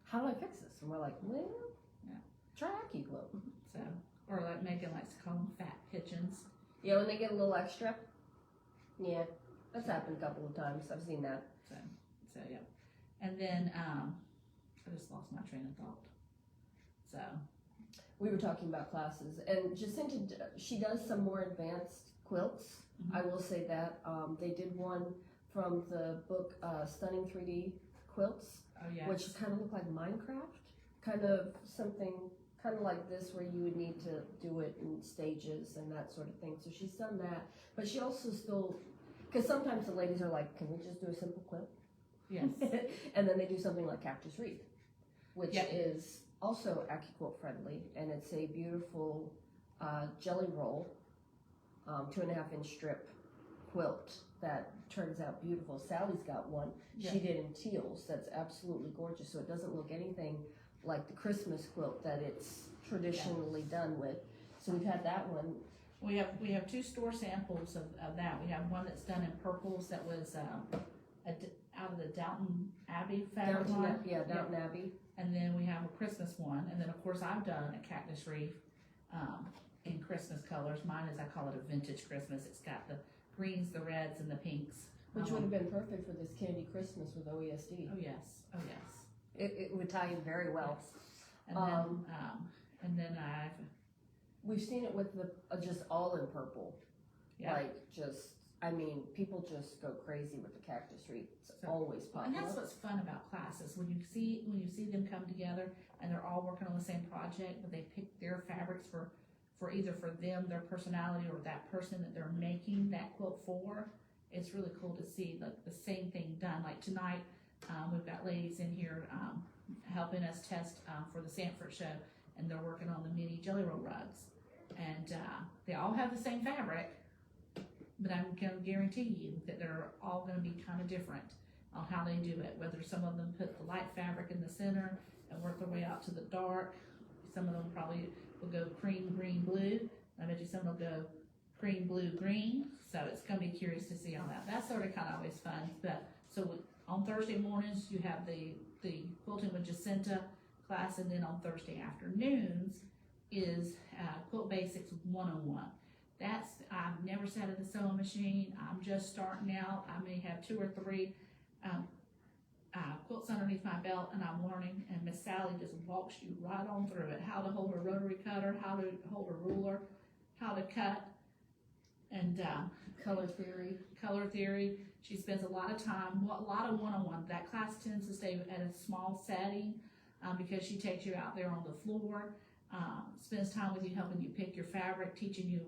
"How do I fix this?" And we're like, "Well, yeah, try AccuQuilt." So, or like Meghann likes to call them fat pigeons. Yeah, when they get a little extra. Yeah, that's happened a couple of times. I've seen that. So yeah, and then I just lost my train of thought. So We were talking about classes, and Jacinta, she does some more advanced quilts. Mhm. I will say that they did one from the book Stunning 3D Quilts, oh yeah, which kind of looked like Minecraft, kind of something kind of like this where you would need to do it in stages and that sort of thing. So she's done that, but she also still, because sometimes the ladies are like, "Can we just do a simple quilt?" yes, And then they do something like Cactus Wreath, which Yep. is also AccuQuilt friendly, and it's a beautiful jelly roll, 2.5 inch strip quilt that turns out beautiful. Sally's got one. Yep. She did in teals. That's absolutely gorgeous. So it doesn't look anything like the Christmas quilt that it's traditionally done with. So we've had that one. we have 2 store samples of that. We have one that's done in purples that was out of the Downton Abbey fabric line. Downton Abbey. And then we have a Christmas one, and then of course I've done a Cactus Wreath in Christmas colors. Mine is, I call it a vintage Christmas. It's got the greens, the reds, and the pinks. Which would have been perfect for this Candy Christmas with OESD. Oh yes, oh yes. It would tie in very well. Yes. And then We've seen it with the just all in purple. Yeah. Like people just go crazy with the Cactus Wreath. It's So- always and popular. that's what's fun about classes when you see them come together and they're all working on the same project, but they pick their fabrics for either for them, their personality, or that person that they're making that quilt for. It's really cool to see like the same thing done. Like tonight, we've got ladies in here helping us test for the Sanford show, and they're working on the mini jelly roll rugs, and they all have the same fabric, but I'm going to guarantee you that they're all going to be kind of different on how they do it. Whether some of them put the light fabric in the center and work their way out to the dark. Some of them probably will go cream, green, blue. I bet you some will go cream, blue, green. So it's going to be curious to see all that. That's sort of kind of always fun. But so on Thursday mornings you have the quilting with Jacinta class, and then on Thursday afternoons is Quilt Basics 101. I've never sat at the sewing machine. I'm just starting out. I may have 2 or 3 quilts underneath my belt, and I'm learning. And Miss Sally just walks you right on through it. How to hold a rotary cutter, how to hold a ruler, how to cut, and Color theory. color theory. She spends a lot of time, a lot of one-on-one. That class tends to stay at a small setting because she takes you out there on the floor. Spends time with you, helping you pick your fabric, teaching you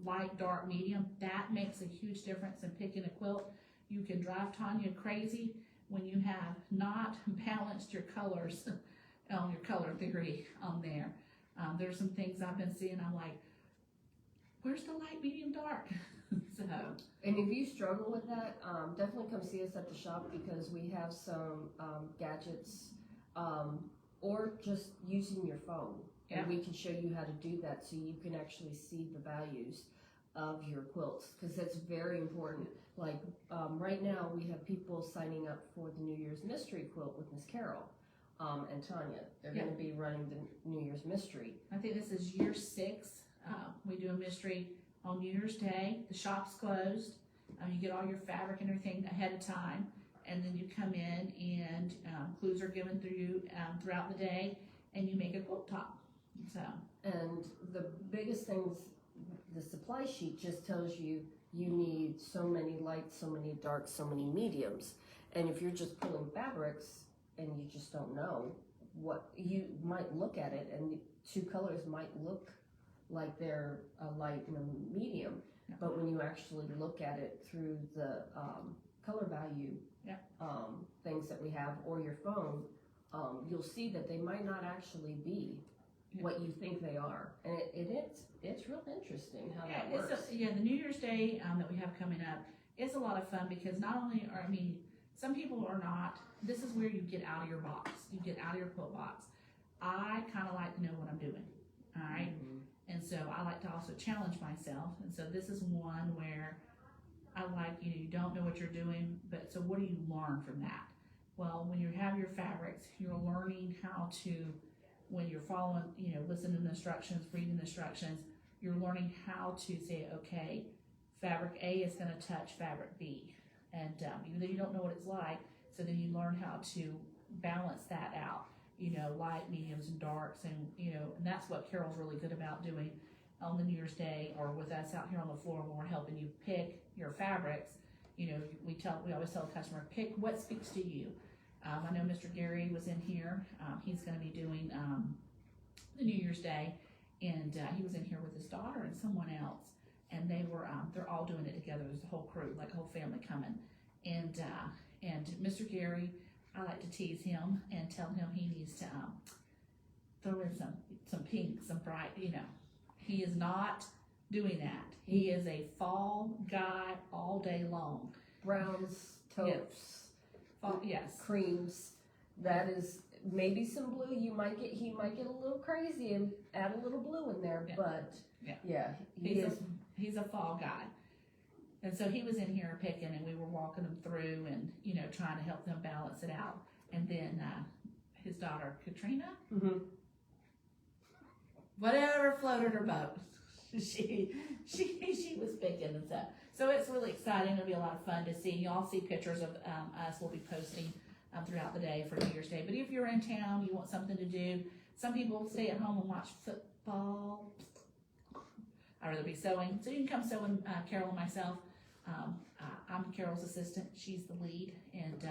light, dark, medium. That makes a huge difference in picking a quilt. You can drive Tonya crazy when you have not balanced your colors on your color theory on there. There's some things I've been seeing, I'm like, where's the light, medium, dark? So, And if you struggle with that, definitely come see us at the shop, because we have some gadgets, or just using your phone. Yeah. And we can show you how to do that, so you can actually see the values of your quilts, because that's very important. Like right now we have people signing up for the New Year's Mystery quilt with Miss Carol and Tonya. They're going to be running the New Year's Mystery. I think this is year 6. We do a mystery on New Year's Day. The shop's closed. You get all your fabric and everything ahead of time, and then you come in and clues are given through you throughout the day, and you make a quilt top. So. And the biggest things, the supply sheet just tells you you need so many lights, so many darks, so many mediums. And if you're just pulling fabrics and you just don't know what, you might look at it and 2 colors might look like they're a light and a medium, but when you actually look at it through the color value things that we have, or your phone, you'll see that they might not actually be what you think they are, and it's real interesting how that works. The New Year's Day that we have coming up is a lot of fun, because not only are, some people are not, this is where you get out of your box, you get out of your quilt box. I kind of like to know what I'm doing, all right? And so I like to also challenge myself, and so this is one where I like, you don't know what you're doing, but so what do you learn from that? Well, when you have your fabrics, you're learning how to, when you're following, listening to the instructions, reading the instructions, you're learning how to say, okay, fabric A is going to touch fabric B. And even though you don't know what it's like, so then you learn how to balance that out, light, mediums, and darks. And, and that's what Carol's really good about doing on the New Year's Day, or with us out here on the floor when we're helping you pick your fabrics. We always tell the customer, pick what speaks to you. I know Mr. Gary was in here. He's going to be doing the New Year's Day, and he was in here with his daughter and someone else, and they're all doing it together. There's a whole crew, like a whole family coming, and Mr. Gary, I like to tease him and tell him he needs to throw in some pink, some bright. He is not doing that. He is a fall guy all day long. Browns, taupes. Yes. Creams. That is maybe some blue. He might get a little crazy and add a little blue in there, but he's a fall guy. And so he was in here picking, and we were walking him through and trying to help them balance it out. And then his daughter Katrina, whatever floated her boat, she was picking and stuff. So it's really exciting. It'll be a lot of fun to see. Y'all see pictures of us. We'll be posting throughout the day for New Year's Day. But if you're in town, you want something to do. Some people stay at home and watch football. I'd rather be sewing. So you can come sew with Carol and myself. I'm Carol's assistant. She's the lead. And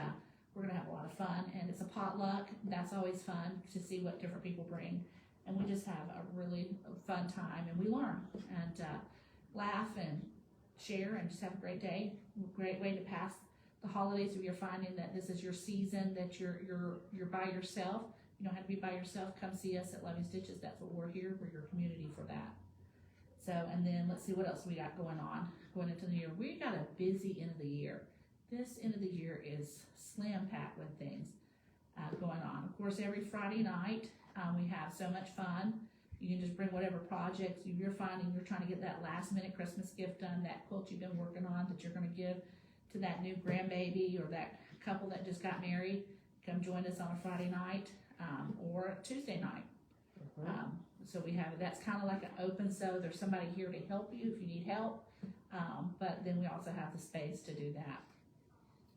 we're going to have a lot of fun. And it's a potluck. That's always fun to see what different people bring. And we just have a really fun time. And we learn and laugh and share and just have a great day. Great way to pass the holidays. If you're finding that this is your season, that you're by yourself, you don't have to be by yourself. Come see us at Loving Stitches. That's what we're here. We're your community for that. So, and then let's see what else we got going on going into the year. We got a busy end of the year. This end of the year is slam packed with things going on. Of course, every Friday night we have so much fun. You can just bring whatever projects you're finding. You're trying to get that last minute Christmas gift done, that quilt you've been working on that you're going to give to that new grandbaby or that couple that just got married. Come join us on a Friday night or a Tuesday night. So we have, that's kind of like an open, so there's somebody here to help you if you need help. But then we also have the space to do that.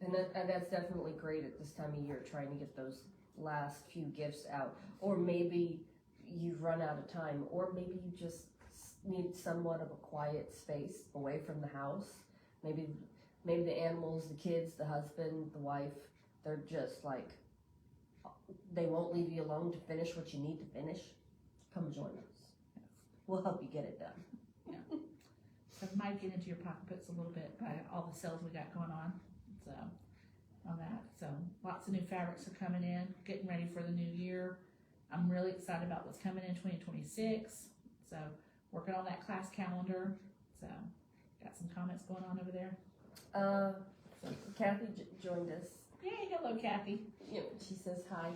And that's definitely great at this time of year, trying to get those last few gifts out. Or maybe you've run out of time, or maybe you just need somewhat of a quiet space away from the house. Maybe the animals, the kids, the husband, the wife, they're just like, they won't leave you alone to finish what you need to finish. Come join us. We'll help you get it done. Yeah. So it might get into your pocketbooks a little bit by all the sales we got going on. So on that. So lots of new fabrics are coming in, getting ready for the new year. I'm really excited about what's coming in 2026. So working on that class calendar. So got some comments going on over there. Kathy joined us. Yay, hello Kathy. Yeah, she says hi.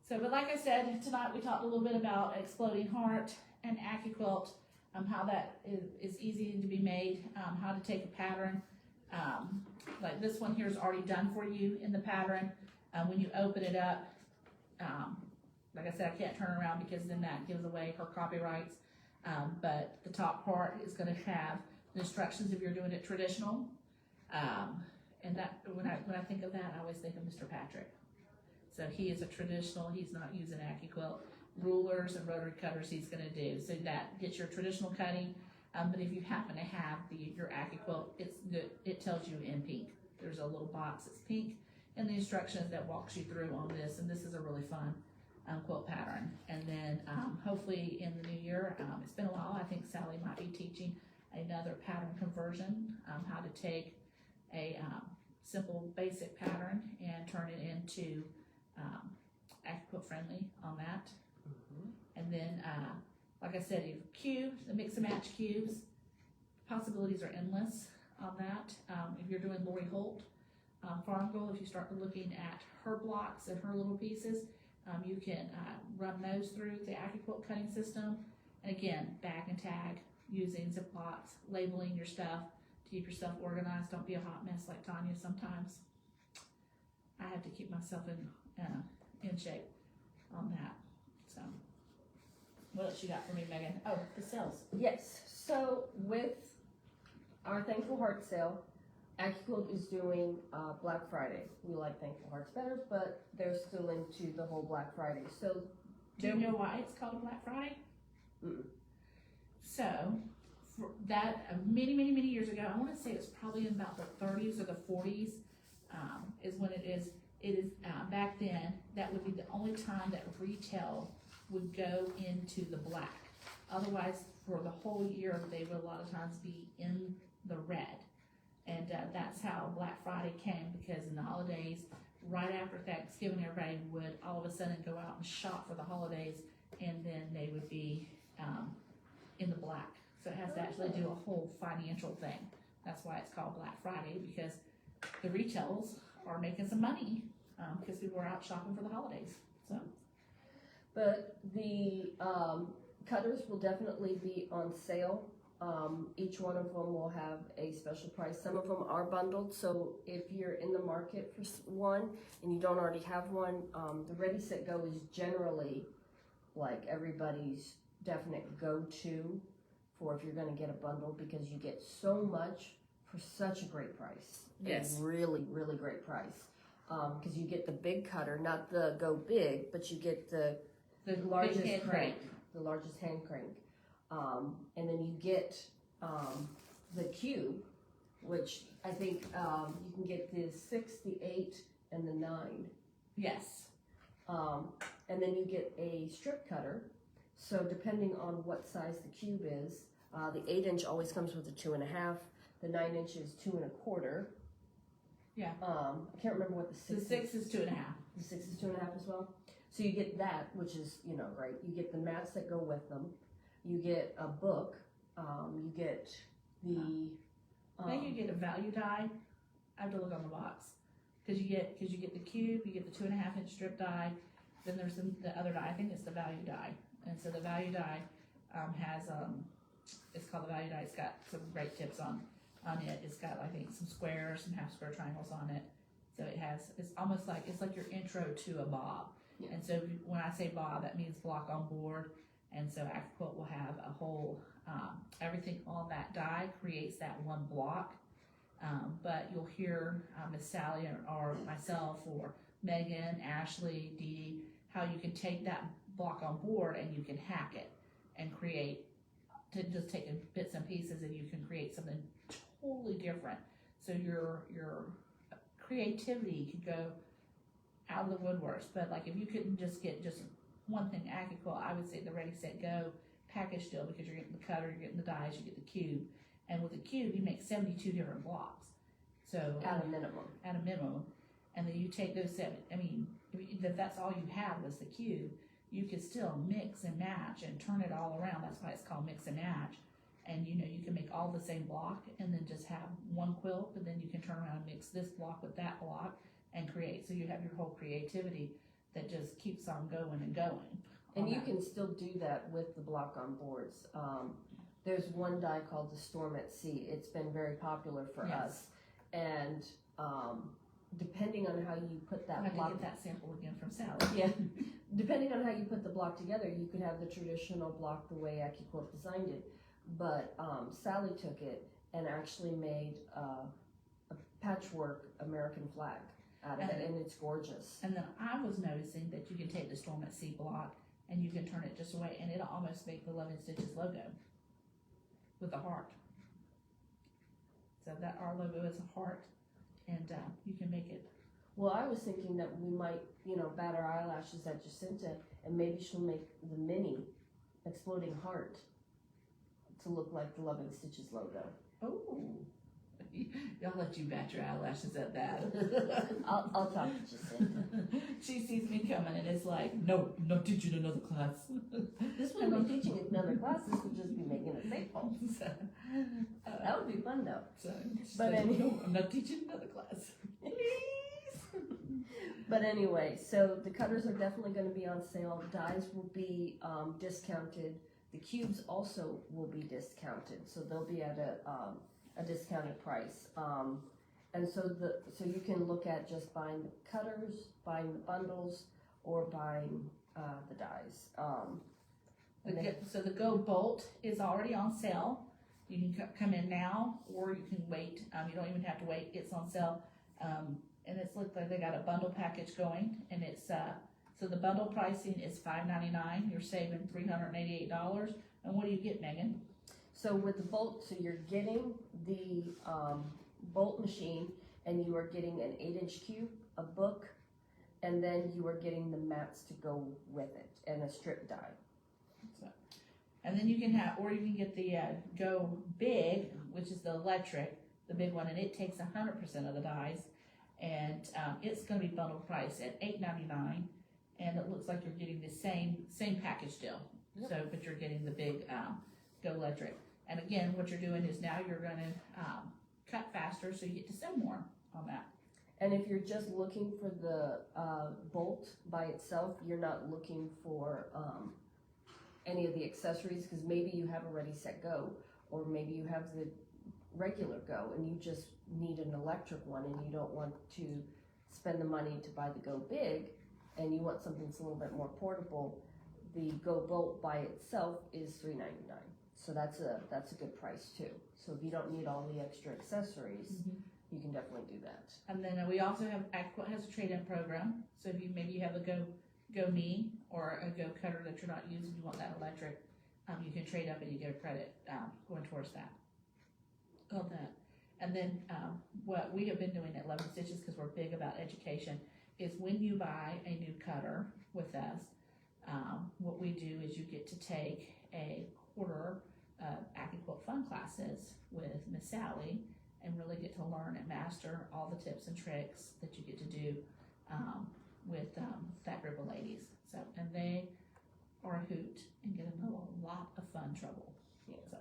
So, but like I said, tonight we talked a little bit about Exploding Heart and AccuQuilt, how that is easy to be made, how to take a pattern. Like this one here is already done for you in the pattern. When you open it up, like I said, I can't turn around because then that gives away her copyrights. But the top part is going to have the instructions if you're doing it traditional. And that, when I think of that, I always think of Mr. Patrick. So he is a traditional, he's not using AccuQuilt. Rulers and rotary cutters he's gonna do. So that gets your traditional cutting, but if you happen to have your AccuQuilt, it tells you in pink. There's a little box that's pink, and the instructions that walks you through on this, and this is a really fun quilt pattern. And then hopefully in the new year, it's been a while, I think Sally might be teaching another pattern conversion, how to take a simple basic pattern and turn it into AccuQuilt friendly on that. And then like I said, cubes, the mix and match cubes, possibilities are endless on that. If you're doing Lori Holt Farm Girl, if you start looking at her blocks and her little pieces, you can run those through the AccuQuilt cutting system. And again, bag and tag, using Ziplocs, labeling your stuff to keep yourself organized. Don't be a hot mess like Tonya sometimes. I have to keep myself in shape on that. So, what else you got for me, Meghann? Oh, the sales. Yes, so with our Thankful Heart sale, AccuQuilt is doing Black Friday. We like Thankful Hearts better, but they're still into the whole Black Friday. So, Do you know why it's called a Black Friday? Mm-mm. So, for that many years ago, I want to say it was probably in about the 30s or the 40s, is when it is. It is back then, that would be the only time that retail would go into the black. Otherwise, for the whole year, they would a lot of times be in the red. And that's how Black Friday came, because in the holidays, right after Thanksgiving, everybody would all of a sudden go out and shop for the holidays, and then they would be in the black. So it has to actually do a whole financial thing. That's why it's called Black Friday, because the retails are making some money because people are out shopping for the holidays. So, but the cutters will definitely be on sale. Each one of them will have a special price. Some of them are bundled, so if you're in the market for one and you don't already have one, the Ready Set Go is generally like everybody's definite go-to for if you're going to get a bundle, because you get so much for such a great price. Yes. A really great price. Because you get the big cutter, not the Go Big, but you get the largest hand crank, the largest hand crank. And then you get the cube, which I think you can get the 6, the 8, and the 9. yes. And then you get a strip cutter. So depending on what size the cube is, the 8-inch always comes with a 2.5. The 9-inch is 2 1/4. Yeah. I can't remember what the 6 The 6 is 2.5. The 6 is 2.5 as well. So you get that, which is, great. You get the mats that go with them. You get a book. You get the. Then you get a value die. I have to look on the box because you get the cube, you get the 2.5-inch strip die. Then there's the other die. I think it's the value die, and so the value die has it's called the value die. It's got some great tips on it. It's got, I think, some squares, some half square triangles on it. So it's almost like, it's like your intro to a bob. Yeah. And so when I say bob, that means block on board. And so AccuQuilt will have a whole, everything on that die creates that one block. But you'll hear Miss Sally or myself or Meghann, Ashley, Dee Dee, how you can take that block on board and you can hack it and create, to just take bits and pieces, and you can create something totally different. So your creativity could go out of the woodworks. But like if you couldn't just get just one thing AccuQuilt, I would say the Ready Set Go package deal, because you're getting the cutter, you're getting the dies, you get the cube, and with the cube you make 72 different blocks. So At a minimum. And then you take those if that's all you had was the cube, you could still mix and match and turn it all around. That's why it's called mix and match. And you can make all the same block and then just have one quilt, but then you can turn around and mix this block with that block and create. So you have your whole creativity that just keeps on going and going. And you can still do that with the block on boards. There's one die called the Storm at Sea. It's been very popular for us. And depending on how you put that I'll block. have to get that sample again from Sally. Yeah. Depending on how you put the block together, you could have the traditional block the way AccuQuilt designed it. But Sally took it and actually made patchwork American flag out of it, and it's gorgeous. And then I was noticing that you can take the Storm at Sea block and you can turn it just away, and it'll almost make the Love and Stitches logo with a heart. So that our logo is a heart, and you can make it. Well, I was thinking that we might, bat our eyelashes at Jacinta, and maybe she'll make the mini exploding heart to look like the Love and Stitches logo. Oh, y'all let you bat your eyelashes at that. I'll talk to Jacinta. She sees me coming and it's like, no, I'm not teaching another class. This wouldn't be teaching another class, this would just be making a staple. So, That would be fun though. so But like, no, I'm not teaching another class. But anyway, so the cutters are definitely going to be on sale. Dies will be discounted. The cubes also will be discounted, so they'll be at a discounted price. And so you can look at just buying the cutters, buying the bundles, or buying the dies. So the Go Bolt is already on sale. You can come in now, or you can wait. You don't even have to wait. It's on sale. And it looks like they got a bundle package going, and it's so the bundle pricing is $5.99. You're saving $388. And what do you get, Meghann? So with the Bolt, so you're getting the Bolt machine, and you are getting an 8-inch cube, a book, and then you are getting the mats to go with it, and a strip die. So, and then you can have, or you can get the Go Big, which is the electric, the big one, and it takes 100% of the dies. And it's going to be bundle price at $8.99, and it looks like you're getting the same package deal. Yep. So, but you're getting the big Go Electric. And again, what you're doing is now you're going to cut faster, so you get to sew more on that. And if you're just looking for the bolt by itself, you're not looking for any of the accessories, because maybe you have a Ready Set Go, or maybe you have the regular Go and you just need an electric one, and you don't want to spend the money to buy the Go Big, and you want something that's a little bit more portable. The Go Bolt by itself is $3.99, so that's a good price too. So if you don't need all the extra accessories, you can definitely do that. And then we also have Aqua has a trade-in program. So if you have a Go Me or a Go Cutter that you're not using, you want that electric, you can trade up and you get a credit going towards that. All that. And then what we have been doing at Love and Stitches, because we're big about education, is when you buy a new cutter with us, what we do is you get to take a quarter of AccuQuilt Fun classes with Miss Sally, and really get to learn and master all the tips and tricks that you get to do with that group of ladies. So, and they are a hoot and get in a lot of fun trouble. Yeah. So.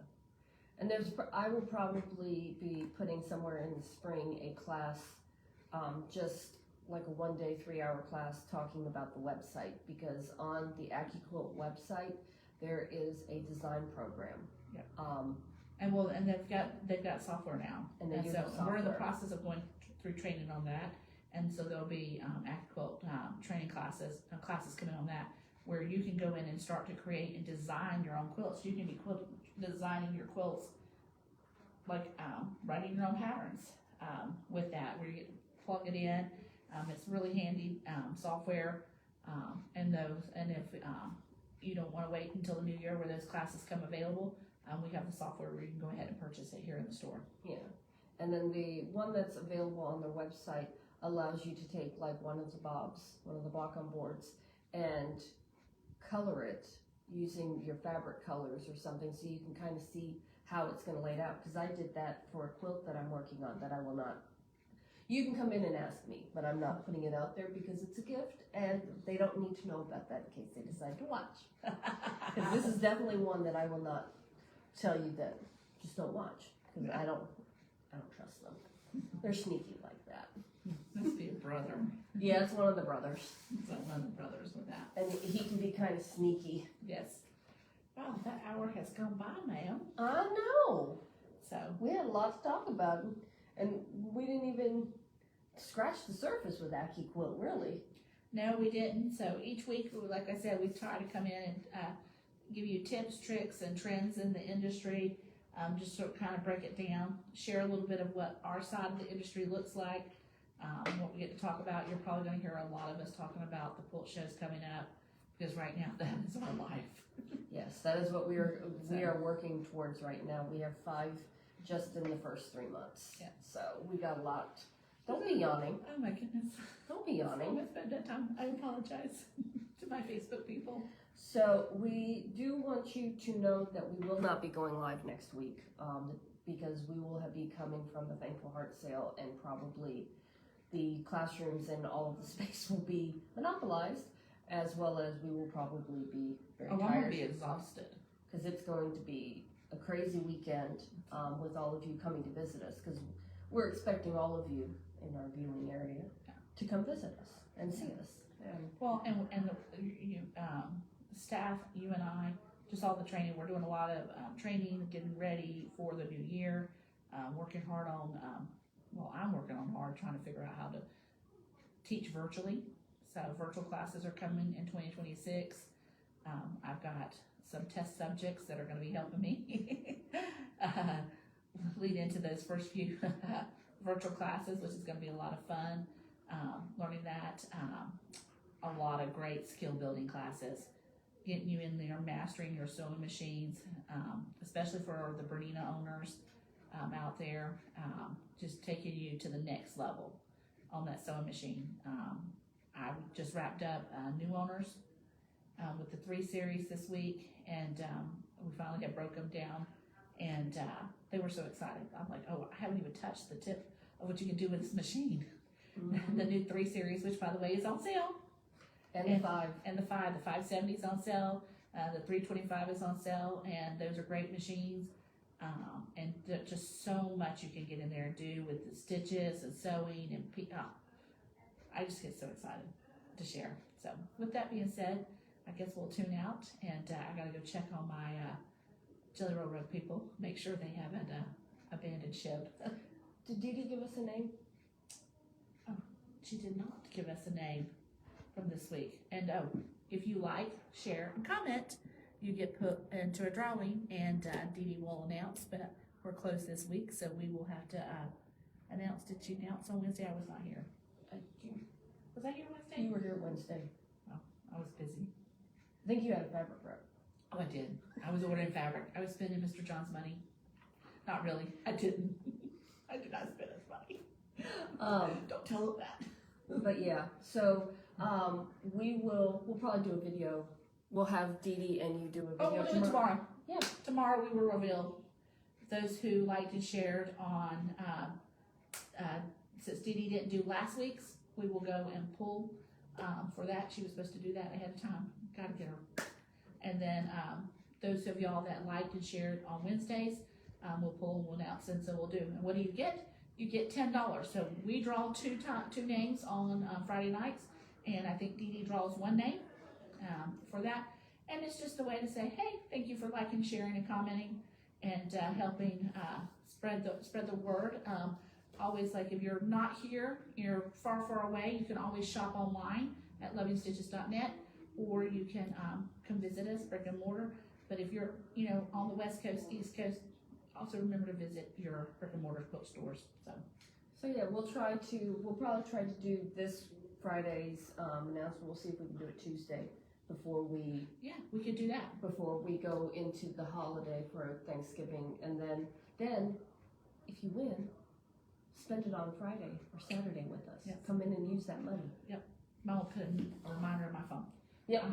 And I will probably be putting somewhere in the spring a class, just like a 1-day, 3-hour class talking about the website, because on the AccuQuilt website there is a design program. Yep. And they've got software now, and so we're in the process of going through training on that. And so there'll be AccuQuilt training classes coming on that, where you can go in and start to create and design your own quilts. You can be designing your quilts, like writing your own patterns with that, where you plug it in. It's really handy software, and if you don't want to wait until the new year where those classes come available, we have the software where you can go ahead and purchase it here in the store. Yeah, and then the one that's available on their website allows you to take like one of the Bocon boards, and color it using your fabric colors or something, so you can kind of see how it's going to lay it out. Because I did that for a quilt that I'm working on that I will not. You can come in and ask me, but I'm not putting it out there because it's a gift, and they don't need to know about that in case they decide to watch. Because this is definitely one that I will not tell you that just don't watch, because I don't trust them. They're sneaky like that. Must be a brother. Yeah, it's one of the brothers. It's one of the brothers with that. And he can be kind of sneaky. Yes. Wow, that hour has gone by, ma'am. I know. So we had a lot to talk about, and we didn't even scratch the surface with AccuQuilt, really. No, we didn't. So each week, like I said, we try to come in and give you tips, tricks, and trends in the industry. just sort of kind of break it down, share a little bit of what our side of the industry looks like, what we get to talk about. You're probably going to hear a lot of us talking about the quilt shows coming up, because right now that is our life. Yes, that is what we are working towards right now. We have 5 just in the first 3 months. Yeah. So we got a lot. Don't be yawning. Oh my goodness. Don't be yawning. It's been that time. I apologize to my Facebook people. So we do want you to know that we will not be going live next week, because we will be coming from the Thankful Heart sale, and probably the classrooms and all of the space will be monopolized, as well as we will probably be very I'm tired. gonna be exhausted. Because it's going to be a crazy weekend with all of you coming to visit us, because we're expecting all of you in our viewing area to come visit us and see us. And Well, and you, staff, you and I, just all the training, we're doing a lot of training, getting ready for the new year, working hard on, I'm working on hard trying to figure out how to teach virtually. So virtual classes are coming in 2026. I've got some test subjects that are going to be helping me lead into those first few virtual classes, which is going to be a lot of fun. Learning that, a lot of great skill building classes, getting you in there, mastering your sewing machines, especially for the Bernina owners out there, just taking you to the next level on that sewing machine. I just wrapped up new owners with the 3 series this week, and we finally got broke them down, and they were so excited. I'm like, oh, I haven't even touched the tip of what you can do with this machine. Mm-hmm. The new 3 series, which by the way is on sale. And the 5. And the 570 is on sale. The 325 is on sale, and those are great machines. And just so much you can get in there and do with the stitches and sewing and I just get so excited to share. So with that being said, I guess we'll tune out, and I gotta go check on my Jelly Roll Road people, make sure they haven't abandoned ship. Did Dee Dee give us a name? Oh, she did not give us a name from this week. And if you like, share, and comment, you get put into a drawing, and Dee Dee will announce, but we're closed this week, so we will have to announce. Did she announce on Wednesday? I was not here. Was I here Wednesday? You were here Wednesday. Oh, I was busy. I think you had a fabric rep. Oh, I did. I was ordering fabric. I was spending Mr. John's money. Not really. I didn't. I did not spend his money. Don't tell him that. But yeah, so we'll probably do a video. We'll have Dee Dee and you do a video. Oh, we'll do it tomorrow. Yeah. Tomorrow we will reveal those who liked and shared on, since Dee Dee didn't do last week's, we will go and pull for that. She was supposed to do that ahead of time. Gotta get her. And then those of y'all that liked and shared on Wednesdays, we'll pull and we'll announce, and so we'll do. And what do you get? You get $10. So we draw two names on Friday nights, and I think Dee Dee draws 1 name for that. And it's just a way to say, hey, thank you for liking, sharing, and commenting, and helping spread the word. Always, like, if you're not here, you're far away, you can always shop online at lovingstitches.net, or you can come visit us, brick and mortar. But if you're, on the West Coast, East Coast, also remember to visit your brick and mortar bookstores. So yeah, we'll probably try to do this Friday's announcement. We'll see if we can do it Tuesday before we could do that before we go into the holiday for Thanksgiving, and then if you win, spend it on Friday or Saturday with us. Yep. Come in and use that money. Yep. I'll put a reminder on my phone. Yep.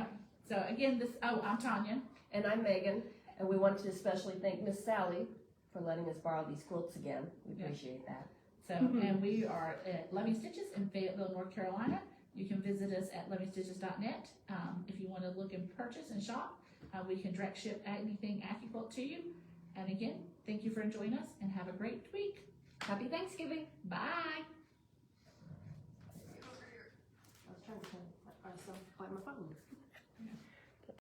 So again, I'm Tonya. And I'm Megan, and we want to especially thank Miss Sally for letting us borrow these quilts again. We appreciate that. So, and we are at Loving Stitches in Fayetteville, North Carolina. You can visit us at lovingstitches.net. If you want to look and purchase and shop, we can direct ship anything AccuQuilt to you. And again, thank you for joining us, and have a great week. Happy Thanksgiving. Bye.